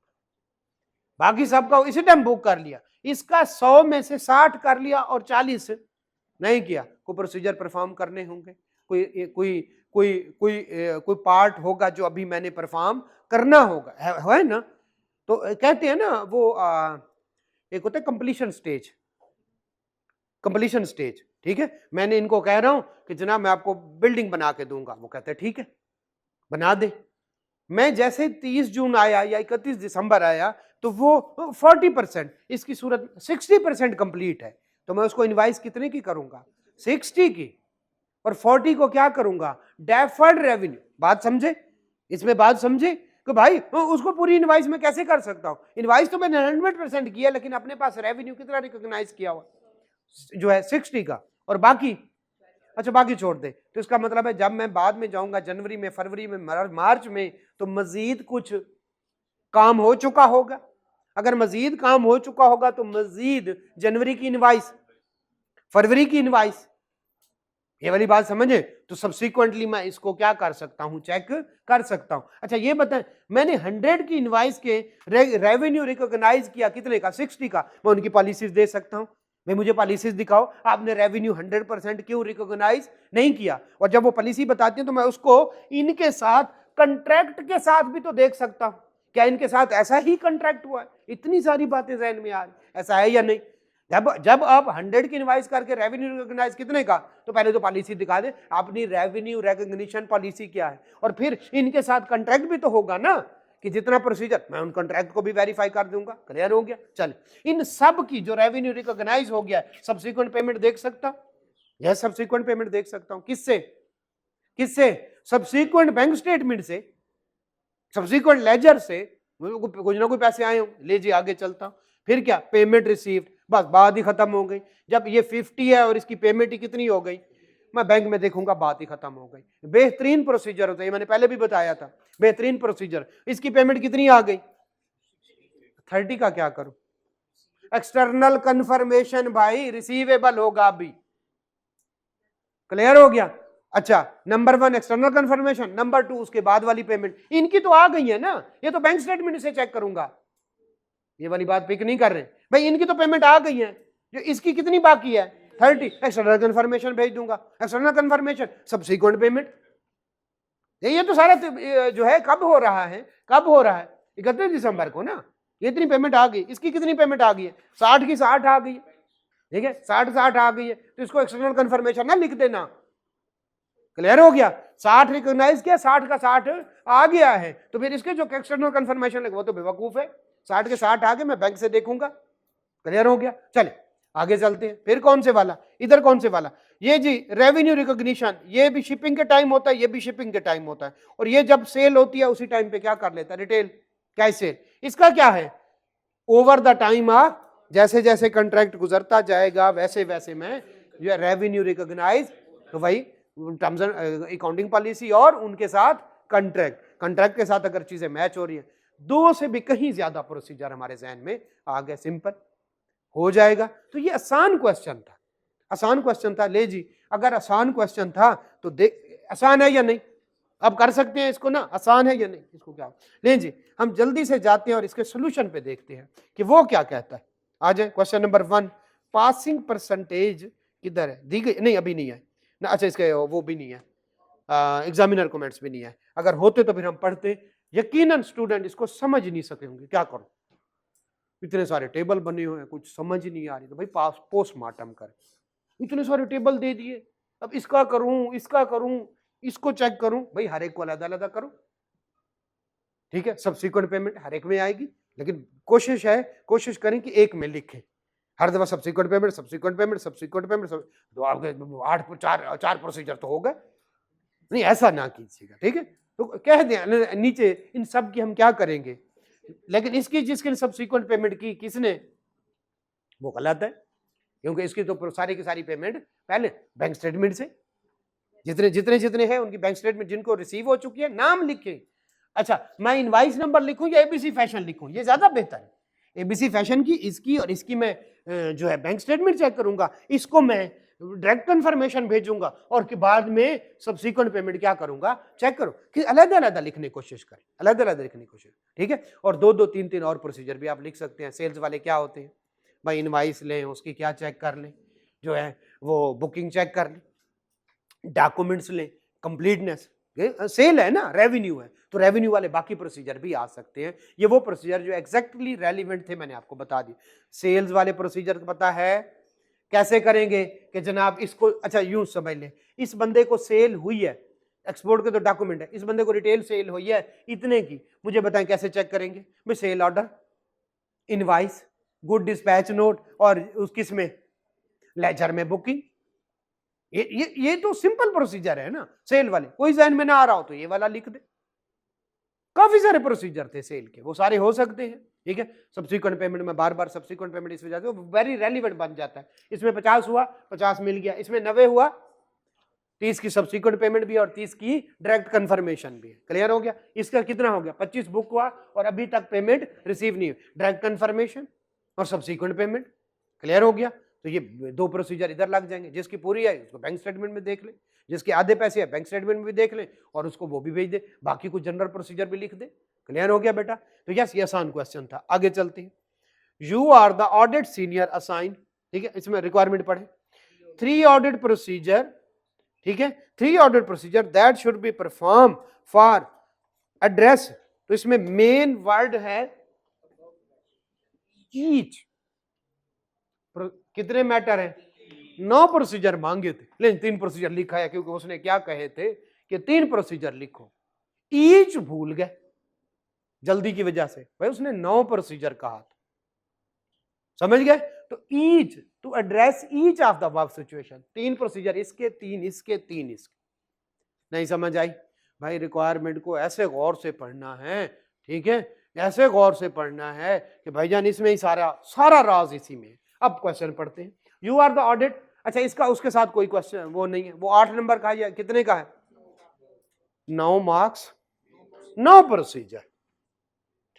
बाकी सबका इसी टाइम बुक कर लिया, इसका 100 में से 60 कर लिया और 40 नहीं किया। कोई प्रोसीजर परफॉर्म करने होंगे, कोई कोई कोई कोई कोई पार्ट होगा जो अभी मैंने परफॉर्म करना होगा, है ना। तो कहते हैं ना वो एक होता है कंप्लीशन स्टेज, कंप्लीशन स्टेज, ठीक है। मैंने इनको कह रहा हूं कि जनाब मैं आपको बिल्डिंग बना के दूंगा, वो कहते हैं ठीक है बना दे। मैं जैसे 30 जून आया या 31 दिसंबर आया तो वो 40%, इसकी सूरत 60% कंप्लीट है, तो मैं उसको इनवाइस कितने की करूंगा, 60 की, और 40 को क्या करूंगा, डेफर्ड रेवेन्यू। बात समझे, इसमें बात समझे कि भाई उसको पूरी इनवाइस में कैसे कर सकता हूं, इनवाइस तो मैंने 100% किया, लेकिन अपने पास रेवेन्यू कितना रिकॉग्नाइज किया हुआ जो है 60 का, और बाकी अच्छा बाकी छोड़ दे। तो इसका मतलब है जब मैं बाद में जाऊंगा जनवरी में, फरवरी में, मार्च में, तो मजीद कुछ काम हो चुका होगा। अगर मजीद काम हो चुका होगा तो मजीद जनवरी की इनवाइस, फरवरी की इनवाइस, ये वाली बात समझे। तो सब्सिक्वेंटली मैं इसको क्या कर सकता हूं, चेक कर सकता हूं। अच्छा ये बताएं, मैंने 100 की इनवाइस के रेवेन्यू रिकॉग्नाइज किया कितने का, 60 का, मैं उनकी पॉलिसीज दे सकता हूं। भाई मुझे पॉलिसीज दिखाओ, आपने रेवेन्यू 100% क्यों रिकॉग्नाइज नहीं किया, और जब वो पॉलिसी बताती है तो मैं उसको इनके साथ कंट्रैक्ट के साथ भी तो देख सकता हूं, क्या इनके साथ ऐसा ही कंट्रैक्ट हुआ है। इतनी सारी बातें जहन में आ रही, ऐसा है या नहीं। जब आप 100 की इनवाइस करके रेवेन्यू रिकॉग्नाइज कितने का, तो पहले तो पॉलिसी दिखा दे, अपनी रेवेन्यू रिकॉग्निशन पॉलिसी क्या है, और फिर इनके साथ कंट्रैक्ट भी तो होगा ना, कि जितना प्रोसीजर, मैं उन कॉन्ट्रैक्ट को भी वेरीफाई कर दूंगा, क्लियर हो गया। चल इन सब की जो रेवेन्यू रिकॉग्नाइज हो गया, सब्सिक्वेंट पेमेंट देख सकता हूं, यह सब्सिक्वेंट पेमेंट देख सकता हूं, किससे किससे, सब्सिक्वेंट बैंक स्टेटमेंट से, सब्सिक्वेंट लेजर से, कुछ ना कुछ पैसे आए हो, ले जी आगे चलता हूं। फिर क्या, पेमेंट रिसीव्ड, बस बात ही खत्म हो गई। जब ये 50 है और इसकी पेमेंट ही कितनी हो गई, मैं बैंक में देखूंगा, बात ही खत्म हो गई। बेहतरीन प्रोसीजर होता है, मैंने पहले भी बताया था, बेहतरीन प्रोसीजर। इसकी पेमेंट कितनी आ गई, 30 का क्या करूं, एक्सटर्नल कंफर्मेशन भाई रिसीवेबल होगा अभी, क्लियर हो गया। अच्छा नंबर 1 एक्सटर्नल कंफर्मेशन, नंबर 2 उसके बाद वाली पेमेंट, इनकी तो आ गई है ना, ये तो बैंक स्टेटमेंट से चेक करूंगा, ये वाली बात पिक नहीं कर रहे भाई, इनकी तो पेमेंट आ गई है, जो इसकी कितनी बाकी है 30, एक्सटर्नल कंफर्मेशन भेज दूंगा, एक्सटर्नल कंफर्मेशन सब्सिक्वेंट पेमेंट। ये तो सारा जो है कब हो रहा है, 31 दिसंबर को ना, ये इतनी पेमेंट आ गई, इसकी कितनी पेमेंट आ गई है, 60 की 60 आ गई है, ठीक है 60 आ गई है, तो इसको एक्सटर्नल कंफर्मेशन ना लिख देना, क्लियर हो गया। 60 रिकॉग्नाइज किया, 60 का 60 आ गया है, तो फिर इसके जो एक्सटर्नल कंफर्मेशन लगे वो तो बेवकूफ है, 60 के 60 आगे मैं बैंक से देखूंगा, क्लियर हो गया। चले आगे चलते हैं। फिर कौन से वाला, इधर कौन से वाला, ये जी रेवेन्यू रिकॉग्निशन, ये भी शिपिंग के टाइम होता है, ये भी शिपिंग के टाइम होता है, और ये जब सेल होती है उसी टाइम पे क्या कर लेता है रिटेल कैश सेल। इसका क्या है, ओवर द टाइम ऑफ, जैसे जैसे कंट्रैक्ट गुजरता जाएगा वैसे वैसे मैं जो रेवेन्यू रिकॉग्नाइज, तो वही टर्म्स एंड अकाउंटिंग पॉलिसी और उनके साथ कंट्रैक्ट के साथ अगर चीजें मैच हो रही है, दो से भी कहीं ज्यादा प्रोसीजर हमारे जहन में आ गए, सिंपल हो जाएगा। तो ये आसान क्वेश्चन था, आसान क्वेश्चन था। ले जी, अगर आसान क्वेश्चन था तो देख आसान है या नहीं, अब कर सकते हैं इसको ना, आसान है या नहीं, इसको क्या। ले जी, हम जल्दी से जाते हैं और इसके सोल्यूशन पे देखते हैं कि वो क्या कहता है। आ जाए क्वेश्चन नंबर 1, पासिंग परसेंटेज किधर है, दी गई नहीं, अभी नहीं है ना, अच्छा इसके वो भी नहीं है, एग्जामिनर कमेंट्स भी नहीं है, अगर होते तो फिर हम पढ़ते। यकीनन स्टूडेंट इसको समझ नहीं सके होंगे, क्या करो, इतने सारे टेबल बने हुए हैं, कुछ समझ ही नहीं आ रही, तो भाई पोस्टमार्टम कर, इतने सारे टेबल दे दिए, अब इसका करूं, इसका करूं, इसको चेक करूं, भाई हर एक को अलग अलग करो, ठीक है। सब्सिक्वेंट पेमेंट हर एक में आएगी, लेकिन कोशिश करें कि एक में लिखें, हर दफा subsequent payment subsequent payment subsequent payment, तो आपके चार प्रोसीजर तो हो गए, नहीं ऐसा ना कीजिएगा, ठीक है। तो कह दें नीचे इन सब की हम क्या करेंगे, लेकिन इसकी जिसके सब्सिक्वेंट पेमेंट की किसने, वो गलत है, क्योंकि इसकी तो सारी की सारी पेमेंट पहले बैंक स्टेटमेंट से, जितने हैं उनकी बैंक स्टेटमेंट जिनको रिसीव हो चुकी है, नाम लिखें। अच्छा, मैं इनवाइस नंबर लिखूं या एबीसी फैशन लिखूं, ये ज्यादा बेहतर है। एबीसी फैशन की, इसकी और इसकी मैं जो है बैंक स्टेटमेंट चेक करूंगा, इसको मैं डायरेक्ट कंफर्मेशन भेजूंगा, और के बाद में सब्सिक्वेंट पेमेंट क्या करूंगा, चेक करो कि अलग अलग लिखने की कोशिश करें, अलग अलग लिखने की कोशिश, ठीक है। और दो तीन और प्रोसीजर भी आप लिख सकते हैं। सेल्स वाले क्या होते हैं भाई, इनवाइस लें, उसकी क्या चेक कर लें, जो है वो बुकिंग चेक कर लें, डॉक्यूमेंट्स लें, कंप्लीटनेस, सेल है ना, रेवेन्यू है, तो रेवेन्यू वाले बाकी प्रोसीजर भी आ सकते हैं। ये वो प्रोसीजर जो एग्जैक्टली रेलिवेंट थे मैंने आपको बता दी। सेल्स वाले प्रोसीजर पता है कैसे करेंगे कि जनाब इसको, अच्छा यूं समझ लें, इस बंदे को सेल हुई है, एक्सपोर्ट के तो डॉक्यूमेंट है, इस बंदे को रिटेल सेल हुई है इतने की, मुझे बताएं कैसे चेक करेंगे भाई, sale order, invoice, good dispatch note, और उस किसमें, लेजर में बुकिंग। ये तो सिंपल प्रोसीजर है ना सेल वाले, कोई जहन में ना आ रहा हो तो ये वाला लिख दे। काफी सारे प्रोसीजर थे सेल के, वो सारे हो सकते हैं, ठीक है। सब्सिक्वेंट पेमेंट में बार बार सब्सिक्वेंट पेमेंट इस वजह से वेरी रेलिवेंट बन जाता है। इसमें 50 हुआ, 50 मिल गया, इसमें 90 हुआ, 30 की सब्सिक्वेंट पेमेंट भी और 30 की डायरेक्ट कंफर्मेशन भी है। क्लियर हो गया। इसका कितना हो गया, 25 बुक हुआ और अभी तक पेमेंट रिसीव नहीं हुई, डायरेक्ट कंफर्मेशन और सब्सिक्वेंट पेमेंट। क्लियर हो गया। तो ये दो प्रोसीजर इधर लग जाएंगे। जिसकी पूरी है उसको बैंक स्टेटमेंट में देख ले, जिसके आधे पैसे है बैंक स्टेटमेंट में भी देख ले, और उसको वो भी भेज दे, बाकी कुछ जनरल प्रोसीजर भी लिख दे। क्लियर हो गया बेटा। तो यस, ये आसान क्वेश्चन था। आगे चलते हैं। You are the audit senior assign, ठीक है, इसमें रिक्वायरमेंट पढ़े। 3 ऑडिट प्रोसीजर, ठीक है, 3 audit procedure that should be perform for address. तो इसमें मेन वर्ड है ईच। कितने मैटर है, 9 प्रोसीजर मांगे थे, लेकिन 3 प्रोसीजर लिखा है, क्योंकि उसने क्या कहे थे कि 3 प्रोसीजर लिखो, ईच भूल गए जल्दी की वजह से। भाई उसने 9 प्रोसीजर कहा था, समझ गए। तो each to address each of the above situation, 3 procedure, इसके 3 इसके 3 इसके। नहीं समझ आई भाई, रिक्वायरमेंट को ऐसे गौर से पढ़ना है, ठीक है, ऐसे गौर से पढ़ना है कि भाईजान इसमें ही सारा राज इसी में। अब क्वेश्चन पढ़ते हैं। यू आर द ऑडिट, अच्छा इसका उसके साथ कोई क्वेश्चन वो नहीं है, वो 8 नंबर का है, कितने का है, 9 मार्क्स, 9 प्रोसीजर,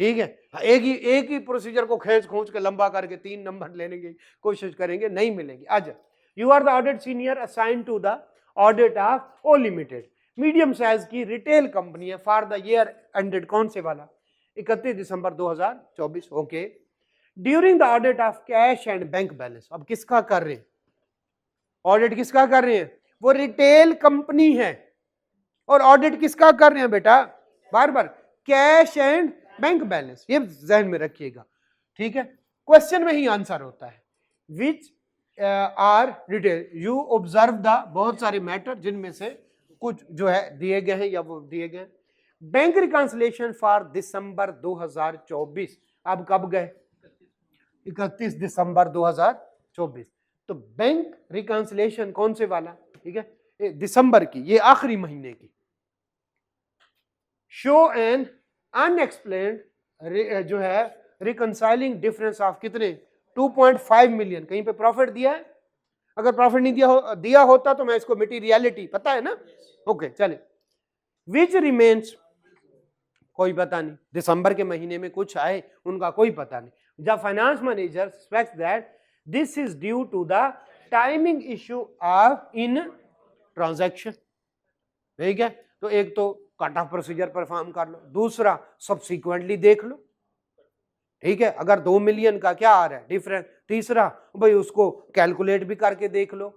ठीक है। एक ही प्रोसीजर को खींच के लंबा करके 3 नंबर लेने की कोशिश करेंगे, नहीं मिलेंगे। आज you are the audit senior assign to the audit of O limited, medium size की रिटेल कंपनी है, फॉर द ईयर एंडेड, कौन से वाला, 31 December 2024। Okay. During the audit of cash and bank balance, अब किसका कर रहे हैं ऑडिट, किसका कर रहे हैं, वो रिटेल कंपनी है, और ऑडिट किसका कर रहे हैं बेटा, बार बार कैश एंड बैंक बैलेंस, ये जहन में रखिएगा, ठीक है। क्वेश्चन में ही आंसर होता है, which are retail, you observe the, बहुत सारे मैटर जिनमें से कुछ जो है दिए गए हैं या वो दिए गए। बैंक रिकॉन्सिलिएशन फॉर दिसंबर 2024, अब कब गए, 31 दिसंबर 2024। तो बैंक रिकॉन्सिलेशन कौन से वाला, ठीक है, दिसंबर की, ये आखिरी महीने की। शो एन अनएक्सप्लेन्ड जो है रिकंसाइलिंग डिफरेंस ऑफ कितने 2.5 मिलियन। कहीं पे प्रॉफिट दिया है? अगर प्रॉफिट नहीं दिया होता तो मैं इसको मटीरियलिटी, पता है ना, ओके चले। विच रिमेन्स, कोई पता नहीं, दिसंबर के महीने में कुछ आए उनका कोई पता नहीं। जब finance manager suspects that this is due to the timing issue of in transaction, ठीक है, तो एक तो कट ऑफ प्रोसीजर परफॉर्म कर लो, दूसरा सब्सिक्वेंटली देख लो, ठीक है, अगर 2 मिलियन का क्या आ रहा है डिफरेंस, तीसरा भाई उसको कैलकुलेट भी करके देख लो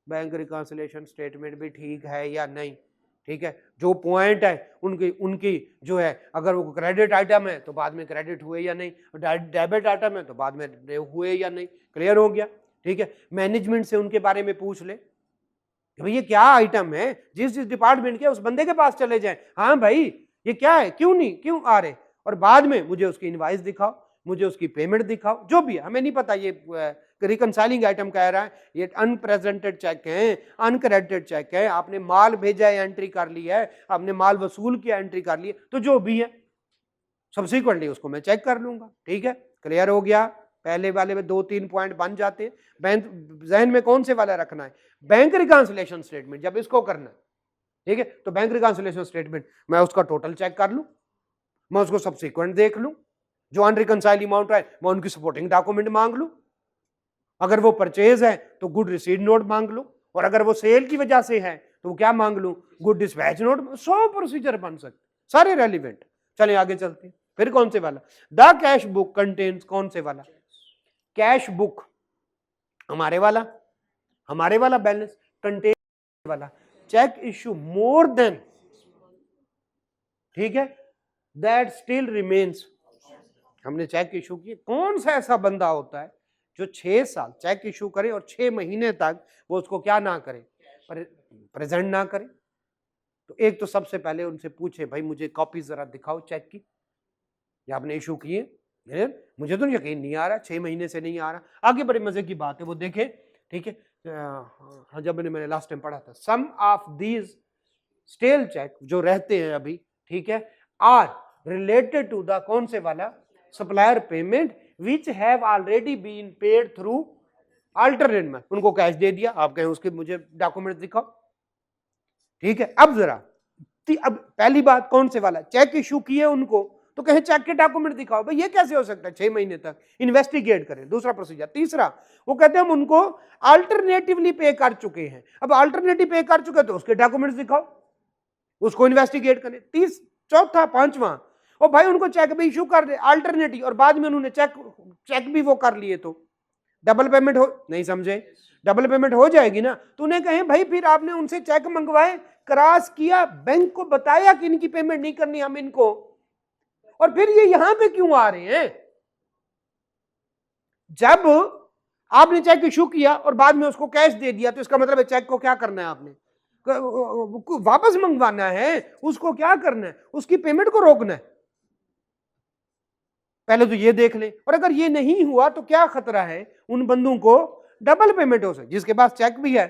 बैंक रिकॉन्सिलेशन स्टेटमेंट भी ठीक है या नहीं, ठीक है, जो पॉइंट है उनकी जो है, अगर वो क्रेडिट आइटम है तो बाद में क्रेडिट हुए या नहीं, डेबिट आइटम है तो बाद में हुए या नहीं, क्लियर हो गया, ठीक है। मैनेजमेंट से उनके बारे में पूछ ले कि भाई ये क्या आइटम है, जिस डिपार्टमेंट के उस बंदे के पास चले जाएं, हाँ भाई ये क्या है, क्यों आ रहे, और बाद में मुझे उसकी इनवाइस दिखाओ, मुझे उसकी पेमेंट दिखाओ, जो भी है, हमें नहीं पता ये रिकंसाइलिंग आइटम कह रहा है, ये अनप्रेजेंटेड चेक है, अनक्रेडिटेड चेक है, आपने माल भेजा है एंट्री कर ली है, आपने माल वसूल किया एंट्री कर ली है, तो जो भी है सब्सिक्वेंटली उसको मैं चेक कर लूंगा, ठीक है, क्लियर हो गया। पहले वाले में 2-3 पॉइंट बन जाते हैं। बैंक जहन में कौन से वाला रखना है, बैंक रिकॉन्सिलेशन स्टेटमेंट, जब इसको करना है, ठीक है, तो बैंक रिकॉन्सिलेशन स्टेटमेंट मैं उसका टोटल चेक कर लूं, मैं उसको सब्सिक्वेंट देख लूं, जो अनरिकंसाइल अमाउंट है मैं उनकी सपोर्टिंग डॉक्यूमेंट मांग लूं, अगर वो परचेज है तो गुड रिसीट नोट मांग लूं, और अगर वो सेल की वजह से है तो क्या मांग लूं, गुड डिस्पैच नोट। 100 प्रोसीजर बन सकते, सारे रेलिवेंट। चलें आगे चलते हैं। फिर कौन से वाला, द कैश बुक कंटेन्स, कौन से वाला, कैश बुक हमारे वाला बैलेंस कंटेन वाला, चेक इश्यू मोर देन, ठीक है, दैट स्टिल रिमेन्स, हमने चेक इशू किए। कौन सा ऐसा बंदा होता है जो 6 साल चेक इशू करे और 6 महीने तक वो उसको क्या ना करे, प्रेजेंट ना करे? तो एक तो सबसे पहले उनसे पूछे, भाई मुझे कॉपी जरा दिखाओ चेक की, या आपने इशू किए, मुझे तो यकीन नहीं आ रहा, 6 महीने से नहीं आ रहा। आगे बड़े मजे की बात है, वो देखे, ठीक है, जब मैंने लास्ट टाइम पढ़ा था, सम ऑफ दीज स्टेल चेक जो रहते हैं अभी, ठीक है, आर रिलेटेड टू द कौन से वाला, supplier payment which have already been paid through alternate में, उनको कैश दे दिया, आप कहें उसके मुझे डॉक्यूमेंट दिखाओ, ठीक है। अब जरा अब पहली बात, कौन से वाला चेक इशू किए उनको, तो कहें चेक के डॉक्यूमेंट दिखाओ, भाई ये कैसे हो सकता है, 6 महीने तक इन्वेस्टिगेट करें, दूसरा प्रोसीजर। तीसरा वो कहते हैं हम उनको अल्टरनेटिवली पे कर चुके हैं, अब अल्टरनेटिव पे कर चुके तो उसके डॉक्यूमेंट्स दिखाओ, उसको इन्वेस्टिगेट करें। चौथा, पांचवा, और भाई उनको चेक भी इशू कर दे अल्टरनेटिव, और बाद में उन्होंने चेक भी वो कर लिए, तो डबल पेमेंट हो, नहीं समझे, डबल पेमेंट हो जाएगी ना। तो उन्हें कहें भाई फिर आपने उनसे चेक मंगवाए, क्रॉस किया, बैंक को बताया कि इनकी पेमेंट नहीं करनी हम इनको, और फिर ये यहां पे क्यों आ रहे हैं? जब आपने चेक इशू किया और बाद में उसको कैश दे दिया, तो इसका मतलब है चेक को क्या करना है, आपने वापस मंगवाना है, उसको क्या करना है, उसकी पेमेंट को रोकना है। पहले तो ये देख ले, और अगर ये नहीं हुआ तो क्या खतरा है, उन बंदों को डबल पेमेंट हो सकती, जिसके पास चेक भी है,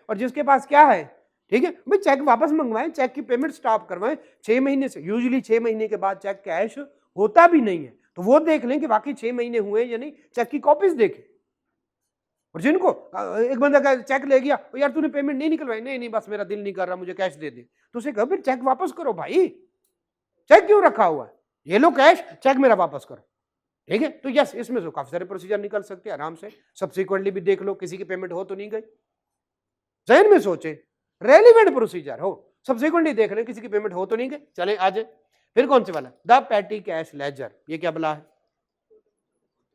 और जिसके पास क्या है, ठीक है, भाई चेक वापस मंगवाएं, चेक की पेमेंट स्टॉप करवाएं 6 महीने से, यूजुअली 6 महीने के बाद चेक कैश होता भी नहीं है, तो वो देख लें कि वाकई 6 महीने हुए या नहीं, चेक की कॉपीज देखें। और जिनको एक बंदा का चेक ले गया, यार तूने पेमेंट नहीं निकलवाई, नहीं बस मेरा दिल नहीं कर रहा, मुझे कैश दे दे, तो उसे कहो फिर चेक वापस करो भाई, चेक क्यों रखा हुआ है, ये लो कैश, चेक मेरा वापस करो, ठीक है। तो यस, इसमें तो काफी सारे प्रोसीजर निकल सकते हैं आराम से, सब्सिक्वेंटली भी देख लो किसी की पेमेंट हो तो नहीं गई, जहन में सोचे रेलिवेंट प्रोसीजर हो, सब्सिक्वेंटली देख ले किसी की पेमेंट हो तो नहीं गई। चले आज फिर कौन से वाला, द पैटी कैश लेजर, ये क्या बला है,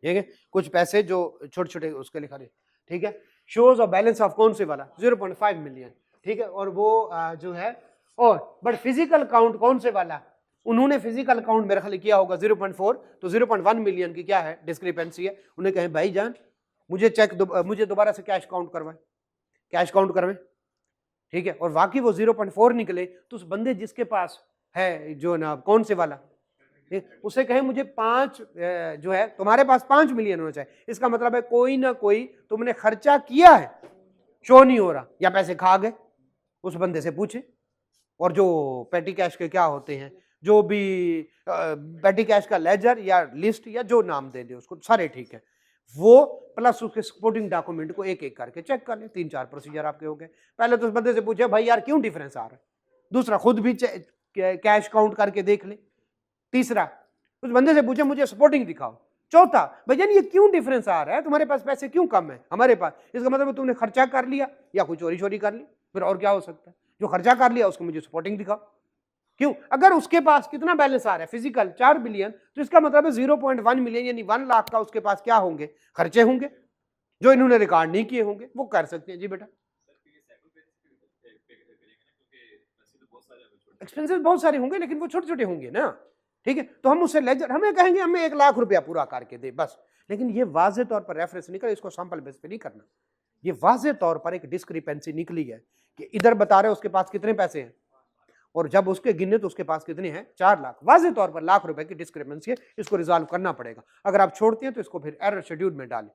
ठीक है, कुछ पैसे जो छोटे छोटे उसके लिखा दे, ठीक है, शोज ऑफ बैलेंस ऑफ कौन से वाला 0.5 मिलियन, ठीक है, और वो जो है, और बट फिजिकल काउंट कौन से वाला, उन्होंने फिजिकल काउंट मेरा ख्याल किया होगा 0.4, तो 0.1 मिलियन की क्या है डिस्क्रिपेंसी है। उन्हें कहें भाई जान मुझे दोबारा से कैश काउंट करवाएं, ठीक है, और वाकई वो 0.4 निकले, तो उस बंदे जिसके पास है जो ना कौन से वाला उसे कहे मुझे 5 जो है तुम्हारे पास 5 मिलियन होना चाहिए, इसका मतलब है कोई ना कोई तुमने खर्चा किया है, शो नहीं हो रहा, या पैसे खा गए, उस बंदे से पूछे। और जो पेटी कैश के क्या होते हैं, जो भी पेटी कैश का लेजर या लिस्ट या जो नाम दे दे उसको, सारे ठीक है, वो प्लस उसके सपोर्टिंग डॉक्यूमेंट को एक एक करके चेक कर ले। 3-4 प्रोसीजर आपके हो गए। पहले तो उस बंदे से पूछे भाई यार क्यों डिफरेंस आ रहा है, दूसरा खुद भी कैश काउंट करके देख ले, तीसरा उस बंदे से पूछे मुझे सपोर्टिंग दिखाओ, चौथा भैया ये क्यों डिफरेंस आ रहा है, तुम्हारे पास पैसे क्यों कम है हमारे पास, इसका मतलब तुमने खर्चा कर लिया या कोई चोरी चोरी कर ली, फिर और क्या हो सकता है, जो खर्चा कर लिया उसको मुझे सपोर्टिंग दिखाओ। क्यों, अगर उसके पास कितना बैलेंस आ रहा है फिजिकल 4 बिलियन, तो इसका मतलब है 0.1 मिलियन यानी 1 लाख का उसके पास क्या होंगे, खर्चे होंगे, जो इन्होंने रिकॉर्ड नहीं किए होंगे, वो कर सकते हैं। जी बेटा, एक्सपेंसेस बहुत सारे होंगे लेकिन वो छोटे छोटे होंगे ना, ठीक है, तो हम उससे लेजर, हमें कहेंगे हमें 1 लाख रुपया पूरा करके दे बस, लेकिन ये वाजे तौर पर रेफरेंस निकल, इसको सैंपल बेस पे नहीं करना, ये वाजे तौर पर एक डिस्क्रिपेंसी निकली है कि इधर बता रहे उसके पास कितने पैसे हैं और जब उसके गिने तो उसके पास कितने हैं, 4 लाख, वाजे तौर पर लाख रुपए की डिस्क्रिपेंसी है, इसको रिजॉल्व करना पड़ेगा। अगर आप छोड़ते हैं तो इसको फिर एरर शेड्यूल में डालें,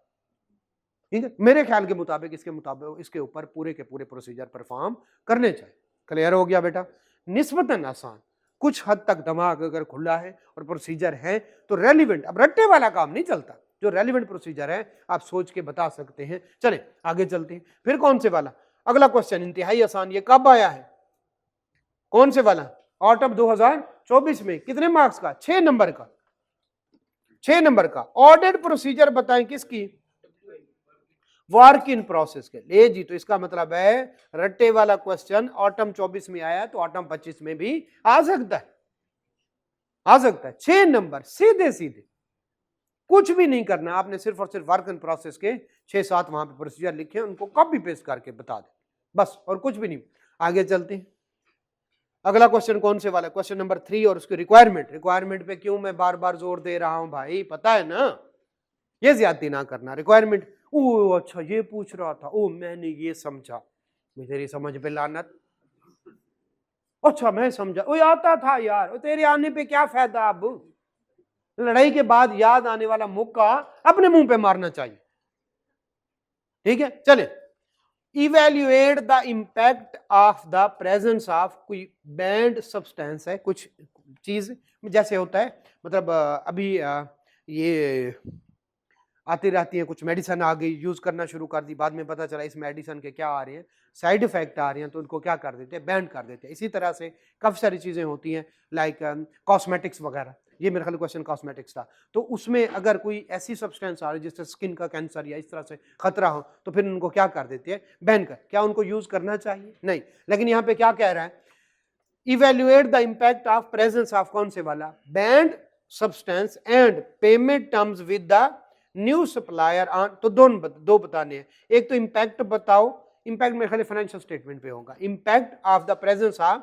ठीक है, मेरे ख्याल के मुताबिक इसके ऊपर पूरे के पूरे प्रोसीजर परफॉर्म करने चाहिए। क्लियर हो गया बेटा, निस्बतन आसान, कुछ हद तक दिमाग अगर खुला है और प्रोसीजर है तो रेलिवेंट, अब रट्टे वाला काम नहीं चलता, जो रेलिवेंट प्रोसीजर है आप सोच के बता सकते हैं। चले आगे चलते हैं, फिर कौन से वाला, अगला क्वेश्चन इंतहाई आसान, ये कब आया है, कौन से वाला, ऑटम 2024 में, कितने मार्क्स का, 6 नंबर का, 6 नंबर का। ऑडिट प्रोसीजर बताएं किसकी, वर्क इन प्रोसेस के लिए जी, तो इसका मतलब है रट्टे वाला क्वेश्चन ऑटम 24 में आया तो ऑटम 25 में भी आ सकता है, आ सकता है। 6 नंबर सीधे सीधे, कुछ भी नहीं करना आपने, सिर्फ और सिर्फ वर्क इन प्रोसेस के 6-7 वहां पे प्रोसीजर लिखे, उनको कॉपी पेस्ट करके बता दे बस, और कुछ भी नहीं। आगे चलते हैं, अगला क्वेश्चन कौन से वाला, क्वेश्चन नंबर 3 और उसकी रिक्वायरमेंट। रिक्वायरमेंट पे क्यों मैं बार बार जोर दे रहा हूं भाई, पता है ना, ये ज्यादती ना करना। रिक्वायरमेंट, ओ अच्छा ये पूछ रहा था, ओ मैंने ये समझा, मेरी समझ पे लानत, अच्छा मैं समझा, ओ आता था यार, ओ तेरे आने पे क्या फायदा, अब लड़ाई के बाद याद आने वाला मुक्का अपने मुंह पे मारना चाहिए, ठीक है। चले, evaluate the impact of the presence of, कोई बैंड सब्सटेंस है, कुछ चीज जैसे होता है, मतलब अभी ये आती रहती है, कुछ मेडिसिन आ गई, यूज करना शुरू कर दी, बाद में पता चला इस मेडिसिन के क्या आ रहे हैं, साइड इफेक्ट आ रहे हैं, तो उनको क्या कर देते हैं, बैन कर देते हैं। इसी तरह से काफी सारी चीजें होती हैं, लाइक कॉस्मेटिक्स वगैरह, ये मेरे ख्याल क्वेश्चन कॉस्मेटिक्स था, तो उसमें अगर कोई ऐसी सब्सटेंस आ रही है जिससे स्किन का कैंसर या इस तरह से खतरा हो, तो फिर उनको क्या कर देते हैं, बैन कर। क्या उनको यूज करना चाहिए, नहीं, लेकिन यहाँ पे क्या कह रहा है, evaluate the impact of presence of कौन से वाला, band substance and payment terms with the new supplier on, तो दो बताने हैं, एक तो इंपैक्ट बताओ, इंपैक्ट मेरे ख्याल फाइनेंशियल स्टेटमेंट पे होगा, impact of the presence of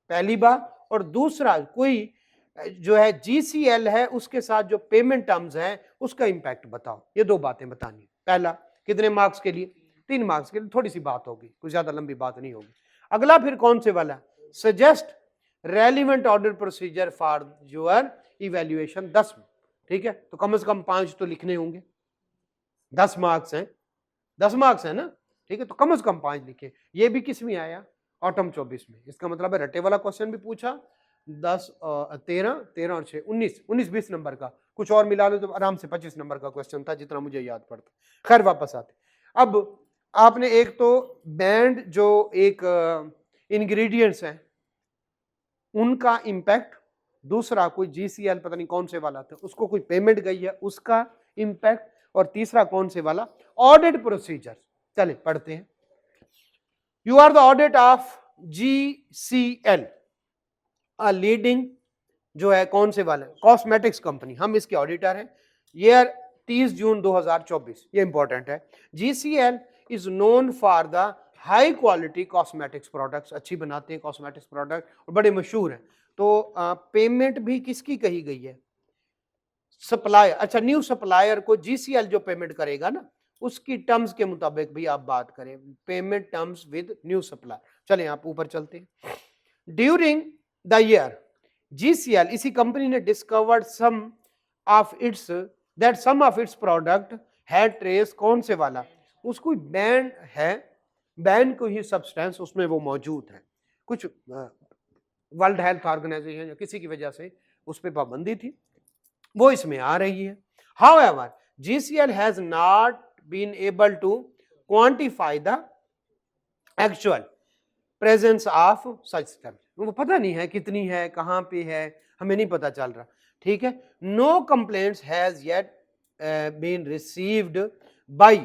पहली बार, और दूसरा कोई जो है जीसीएल है उसके साथ जो पेमेंट टर्म्स है उसका इंपैक्ट बताओ, ये 2 बातें बतानी। पहला कितने मार्क्स के लिए, 3 मार्क्स के लिए, थोड़ी सी बात होगी, कुछ ज्यादा लंबी बात नहीं होगी। अगला फिर कौन से वाला, suggest relevant audit procedure for your evaluation, 10, ठीक है, तो कम से कम 5 तो लिखने होंगे, 10 मार्क्स हैं, 10 मार्क्स है ना, ठीक है, तो कम से कम 5 लिखे। ये भी किस में आया, ऑटम 24 में, इसका मतलब है रटे वाला क्वेश्चन भी पूछा, 10 13 और 6 19 नंबर का, कुछ और मिला लो तो आराम से 25 नंबर का क्वेश्चन था, जितना मुझे याद पड़ता। खैर वापस आते, अब आपने एक तो बैंड जो एक इंग्रेडिएंट्स हैं उनका इंपैक्ट, दूसरा कोई जीसीएल पता नहीं कौन से वाला था उसको कोई पेमेंट गई है उसका इंपैक्ट, और तीसरा कौन से वाला, ऑडिट प्रोसीजर। चले पढ़ते हैं, you are the audit of GCL, a leading जो है कौन से वाले, कॉस्मेटिक्स कंपनी, हम इसके ऑडिटर हैं, ईयर 30 जून 2024, ये इंपॉर्टेंट है। GCL is known for the high quality cosmetics products, अच्छी बनाते हैं कॉस्मेटिक्स प्रोडक्ट और बड़े मशहूर हैं। तो पेमेंट भी किसकी कही गई है, सप्लायर, अच्छा न्यू सप्लायर को जीसीएल जो पेमेंट करेगा ना उसकी टर्म्स के मुताबिक भी आप बात करें, payment terms with new supplier. चलें आप ऊपर चलते हैं, ड्यूरिंग द ईयर GCL इसी कंपनी ने discovered some of its product had trace कौन से वाला, उसको बैन है, बैन को ही सब्सटेंस उसमें वो मौजूद है, कुछ वर्ल्ड हेल्थ ऑर्गेनाइजेशन या किसी की वजह से उस पर पाबंदी थी, वो इसमें आ रही है। However, GCL has not been able to quantify the actual presence of such substance. वो पता नहीं है कितनी है, कहाँ पे है, हमें नहीं पता चल रहा, ठीक है। No complaints has yet been received by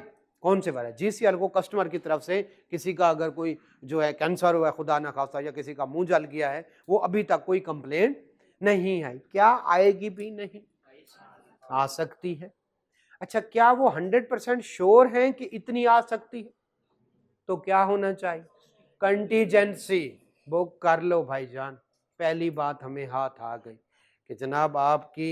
कौन से वाला, GCL को कस्टमर की तरफ से किसी का अगर कोई जो है कैंसर हुआ है खुदा ना खास्ता या किसी का मुंह जल गया है, वो अभी तक कोई कंप्लेंट नहीं है। क्या आएगी भी नहीं, आ सकती है। अच्छा, क्या वो 100% श्योर हैं कि इतनी आ सकती है? तो क्या होना चाहिए, कंटीजेंसी बुक कर लो भाईजान। पहली बात हमें हाथ आ गई कि जनाब आपकी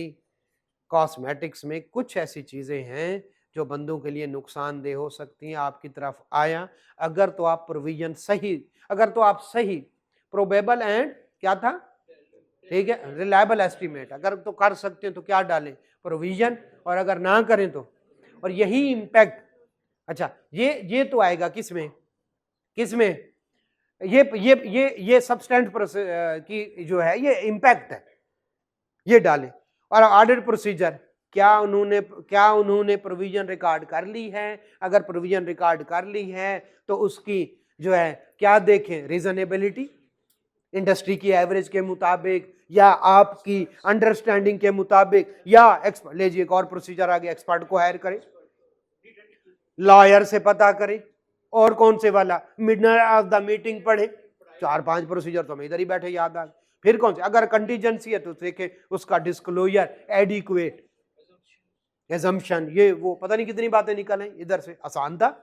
कॉस्मेटिक्स में कुछ ऐसी चीजें हैं जो बंदों के लिए नुकसानदेह हो सकती हैं, आपकी तरफ आया। अगर तो आप प्रोविजन सही, अगर तो आप सही प्रोबेबल एंड क्या था, ठीक है, रिलायबल एस्टीमेट अगर तो कर सकते हैं तो क्या डालें, प्रोविजन, और अगर ना करें तो, और यही इंपैक्ट। अच्छा, ये तो आएगा किसमें, किसमें, ये सब्सटेंट की जो है ये इंपैक्ट है, ये डालें। और ऑडिट प्रोसीजर, क्या उन्होंने प्रोविजन रिकॉर्ड कर ली है, अगर प्रोविजन रिकॉर्ड कर ली है तो उसकी जो है क्या देखें, रीजनेबिलिटी, इंडस्ट्री की एवरेज के मुताबिक या आपकी अंडरस्टैंडिंग के मुताबिक, या एक्सपर्ट, लीजिए एक और प्रोसीजर आ गया, एक्सपर्ट को हायर करें, लॉयर से पता करें, और कौन से वाला, मिडनाइट ऑफ द मीटिंग पढ़े। 4-5 प्रोसीजर तो हमें इधर ही बैठे याद आ गए। फिर कौन से, अगर कंटीजेंसी है तो देखें उसका डिस्क्लोजर, एडिक्वेट, एजम्पशन, ये वो पता नहीं कितनी बातें निकल आई इधर से, आसान था।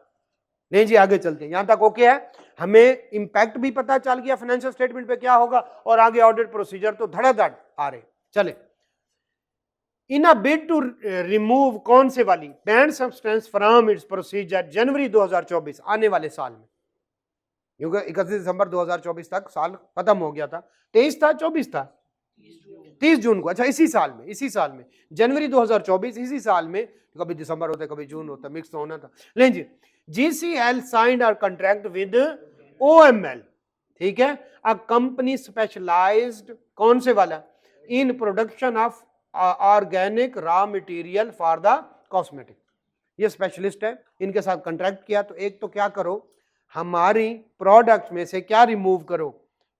नहीं जी, आगे चलते हैं, यहां तक ओके है, हमें इंपैक्ट भी पता चल गया फाइनेंशियल स्टेटमेंट पे क्या होगा, और आगे ऑडिट प्रोसीजर तो धड़ाधड़ आ रहे। चले, in a bid to remove कौन से वाली, band substance from its procedure, जनवरी 2024, आने वाले साल में, क्योंकि 31 दिसंबर 2024 तक साल खत्म हो गया था, 23 था 24 था 30 जून को, अच्छा इसी साल में जनवरी 2024, इसी साल में, कभी दिसंबर होता कभी जून होता, मिक्स तो होना था। लेकिन GCL signed our contract with OML, ठीक है, अ कंपनी स्पेशलाइज्ड कौन से वाला, in production of organic raw material for the cosmetic, ये स्पेशलिस्ट है, इनके साथ कॉन्ट्रैक्ट किया। तो एक तो क्या करो, हमारी प्रोडक्ट में से क्या रिमूव करो,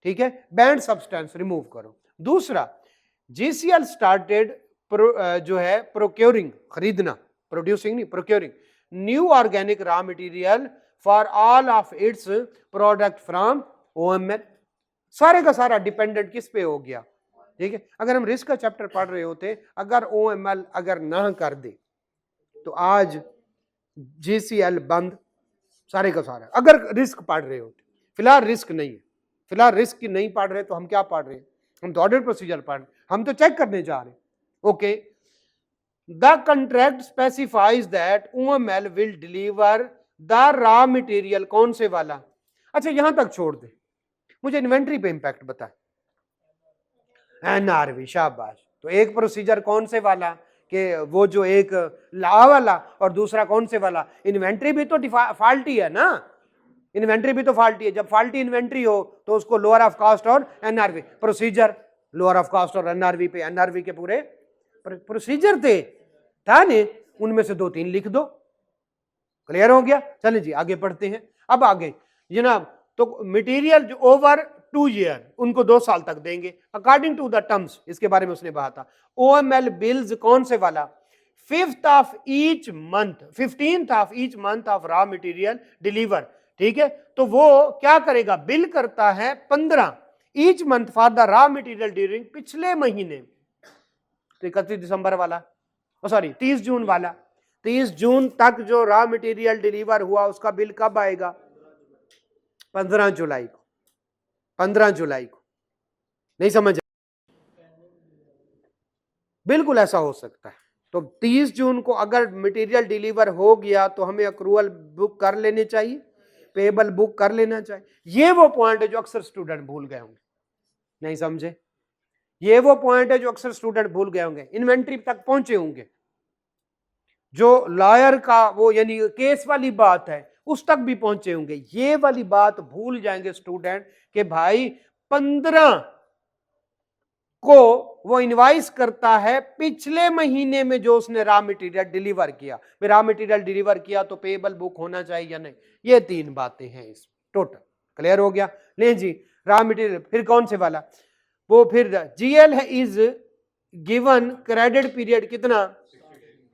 ठीक है, बैंड सब्सटेंस रिमूव करो। दूसरा, GCL स्टार्टेड जो है प्रोक्योरिंग, खरीदना, प्रोड्यूसिंग नहीं, procuring new organic raw material for all of its product from OML। सारे का सारा डिपेंडेंट किस पे हो गया, ठीक है। अगर हम रिस्क का चैप्टर पढ़ रहे होते, अगर OML अगर ना कर दे तो आज GCL बंद, सारे का सारा, अगर रिस्क पढ़ रहे होते। फिलहाल रिस्क नहीं है, फिलहाल रिस्क की नहीं पढ़ रहे तो हम क्या पढ़ रहे हैं, हम तो ऑडिट प्रोसीजर पढ़ रहे, हम तो चेक करने जा रहे हैं। Okay, the contract specifies that OML will deliver the raw material कौन से वाला। अच्छा यहां तक छोड़ दे, मुझे इन्वेंट्री पे इंपैक्ट बता। NRV, शाबाश। तो एक प्रोसीजर कौन से वाला, कि वो जो एक ला वाला, और दूसरा कौन से वाला, इन्वेंट्री भी तो फॉल्टी है ना, इन्वेंट्री भी तो फॉल्टी है। जब फॉल्टी इन्वेंट्री हो तो उसको लोअर ऑफ कॉस्ट और NRV procedure, lower of cost और NRV पे, NRV के पूरे प्रोसीजर थे था ने, उनमें से 2-3 लिख दो, क्लियर हो गया। चलें जी आगे पढ़ते हैं। अब आगे जनाब, तो मटेरियल जो ओवर 2 ईयर, उनको 2 साल तक देंगे अकॉर्डिंग टू द टर्म्स, इसके बारे में उसने कहा था। OML बिल्स कौन से वाला, 5th of each month, 15th of each month of raw material deliver, ठीक है। तो वो क्या करेगा, बिल करता है 15 each month for the raw material during, पिछले महीने, तो 31 दिसंबर वाला, सॉरी 30 जून वाला, 30 जून तक जो रॉ मटेरियल डिलीवर हुआ उसका बिल कब आएगा, 15 जुलाई को, 15 जुलाई को। नहीं समझ, बिल्कुल ऐसा हो सकता है। तो 30 जून को अगर मटेरियल डिलीवर हो गया तो हमें अक्रूवल बुक कर लेने चाहिए, पेबल बुक कर लेना चाहिए। ये वो पॉइंट है जो अक्सर स्टूडेंट भूल गए होंगे, नहीं समझे, ये वो पॉइंट है जो अक्सर स्टूडेंट भूल गए होंगे, इन्वेंट्री तक पहुंचे होंगे, जो लॉयर का वो यानी केस वाली बात है उस तक भी पहुंचे होंगे। ये वाली बात भूल जाएंगे स्टूडेंट कि भाई 15 को वो इनवाइस करता है पिछले महीने में जो उसने रॉ मटेरियल डिलीवर किया। रॉ मटेरियल डिलीवर किया तो पेएबल बुक होना चाहिए या नहीं, ये 3 बातें हैं इस टोटल। क्लियर हो गया? ले जी, रॉ मटेरियल फिर कौन से वाला, वो फिर जीएल है इज गिवन क्रेडिट पीरियड कितना,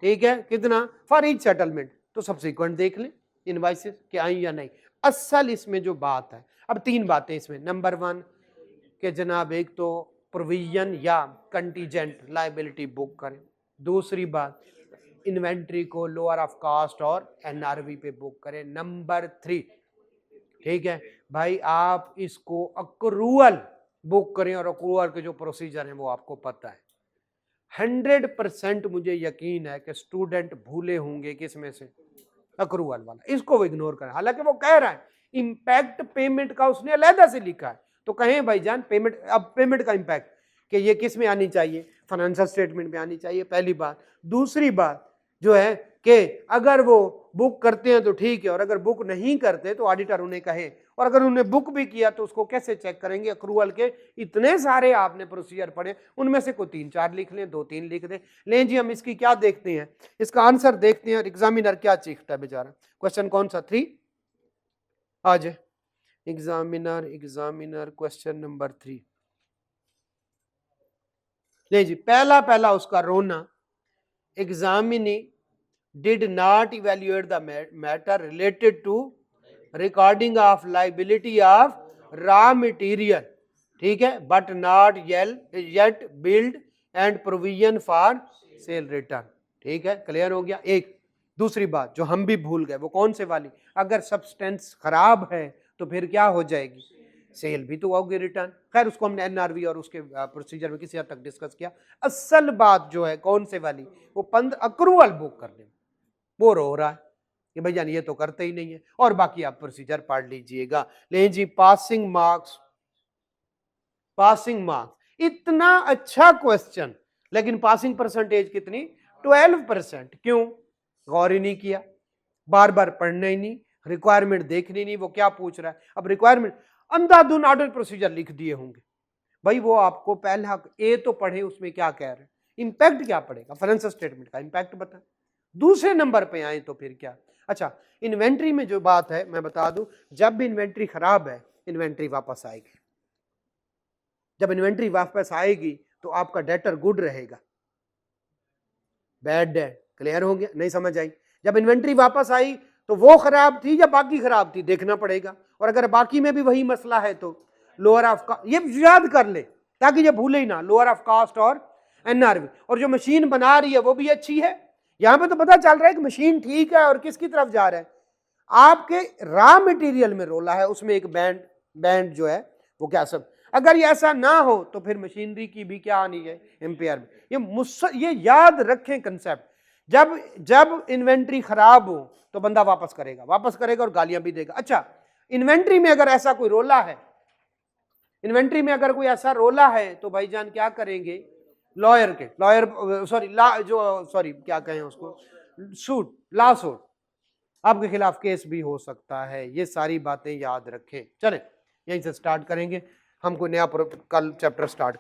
ठीक है, कितना फॉर ईच सेटलमेंट। तो सब्सिक्वेंट देख लें इनवाइसेस कि आई या नहीं। असल इसमें जो बात है, अब 3 बातें इसमें, नंबर 1 कि जनाब एक तो प्रोविजन या कंटीजेंट लायबिलिटी बुक करें, दूसरी बात इन्वेंट्री को लोअर ऑफ कॉस्ट और एनआरवी पे बुक करें, नंबर 3 ठीक है भाई आप इसको अक्रूअल बुक करें, और अक्रूअल के जो प्रोसीजर है वो आपको पता है। 100% मुझे यकीन है कि स्टूडेंट भूले होंगे किसमें से, अक्रूअल वाला, इसको वो इग्नोर करें। हालांकि वो कह रहा है इंपैक्ट पेमेंट का उसने अलहदा से लिखा है, तो कहें भाईजान पेमेंट, अब पेमेंट का इंपैक्ट कि ये किस में आनी चाहिए, फाइनेंशियल स्टेटमेंट में आनी चाहिए, पहली बात। दूसरी बात जो है कि अगर वो बुक करते हैं तो ठीक है, और अगर बुक नहीं करते तो ऑडिटर उन्हें कहे, और अगर उन्हें बुक भी किया तो उसको कैसे चेक करेंगे। अक्रूवल के इतने सारे आपने प्रोसीजर पढ़े, उनमें से कोई 3-4 लिख लें, 2-3 लिख दें। लें जी हम इसकी क्या देखते हैं, इसका आंसर देखते हैं, और एग्जामिनर क्या चीखता है बेचारा। क्वेश्चन कौन सा 3 आज एग्जामिनर क्वेश्चन नंबर 3। ले जी पहला उसका रोना, examinee did not evaluate the matter related to recording of liability of raw material, ठीक है, but not yet billed and provision for sale return, ठीक है, क्लियर हो गया। एक दूसरी बात जो हम भी भूल गए वो कौन से वाली, अगर सब्सटेंस खराब है तो फिर क्या हो जाएगी, सेल भी तो होगी, रिटर्न। खैर उसको हमने एनआरवी और उसके प्रोसीजर में किसी हद तक डिस्कस किया। असल बात जो है कौन से वाली, वो 15 अक्रूवल बुक करने, वो रो रहा है कि भाई जान ये तो करते ही नहीं है, और बाकी आप प्रोसीजर पढ़ लीजिएगा। लेकिन जी पासिंग मार्क्स इतना अच्छा क्वेश्चन, लेकिन पासिंग परसेंटेज कितनी, 12%। क्यों, गौर ही नहीं किया, बार बार पढ़ना ही नहीं, रिक्वायरमेंट देखनी नहीं, वो क्या पूछ रहा है। अब रिक्वायरमेंट अंधाधुन ऑर्डर प्रोसीजर लिख दिए होंगे भाई, वो आपको पहला ए तो पढ़े, उसमें क्या कह रहे हैं, इंपैक्ट क्या पड़ेगा, फाइनेंशियल स्टेटमेंट का इंपैक्ट बता। दूसरे नंबर पे आए तो फिर क्या, अच्छा इन्वेंट्री में जो बात है मैं बता दूं, जब भी इन्वेंट्री खराब है इन्वेंट्री वापस आएगी। जब इन्वेंट्री वापस आएगी तो आपका डेटर गुड रहेगा, बैड डेट। क्लियर हो गया, नहीं समझ आई? जब इन्वेंट्री वापस आई तो वो खराब थी या बाकी खराब थी देखना पड़ेगा, और अगर बाकी में भी वही मसला है तो लोअर ऑफ कॉस्ट, ये याद कर ले ताकि ये भूले ही ना, लोअर ऑफ कॉस्ट और एनआरवी। और जो मशीन बना रही है वो भी अच्छी है, यहां पे तो पता चल रहा है कि मशीन ठीक है, और किसकी तरफ जा रहा है, आपके रॉ मटेरियल में रोला है, उसमें एक बैंड जो है वो क्या सब। अगर ये ऐसा ना हो तो फिर मशीनरी की भी क्या आनी है, इम्पेयरमेंट। ये याद रखें कंसेप्ट, जब इन्वेंट्री खराब हो तो बंदा वापस करेगा और गालियां भी देगा। अच्छा इन्वेंट्री में अगर ऐसा कोई रोला है, इन्वेंट्री में अगर कोई ऐसा रोला है तो भाईजान क्या करेंगे, क्या कहें उसको, लॉ सूट आपके खिलाफ केस भी हो सकता है। ये सारी बातें याद रखें। चलें यहीं से स्टार्ट करेंगे, हम कोई नया कल चैप्टर स्टार्ट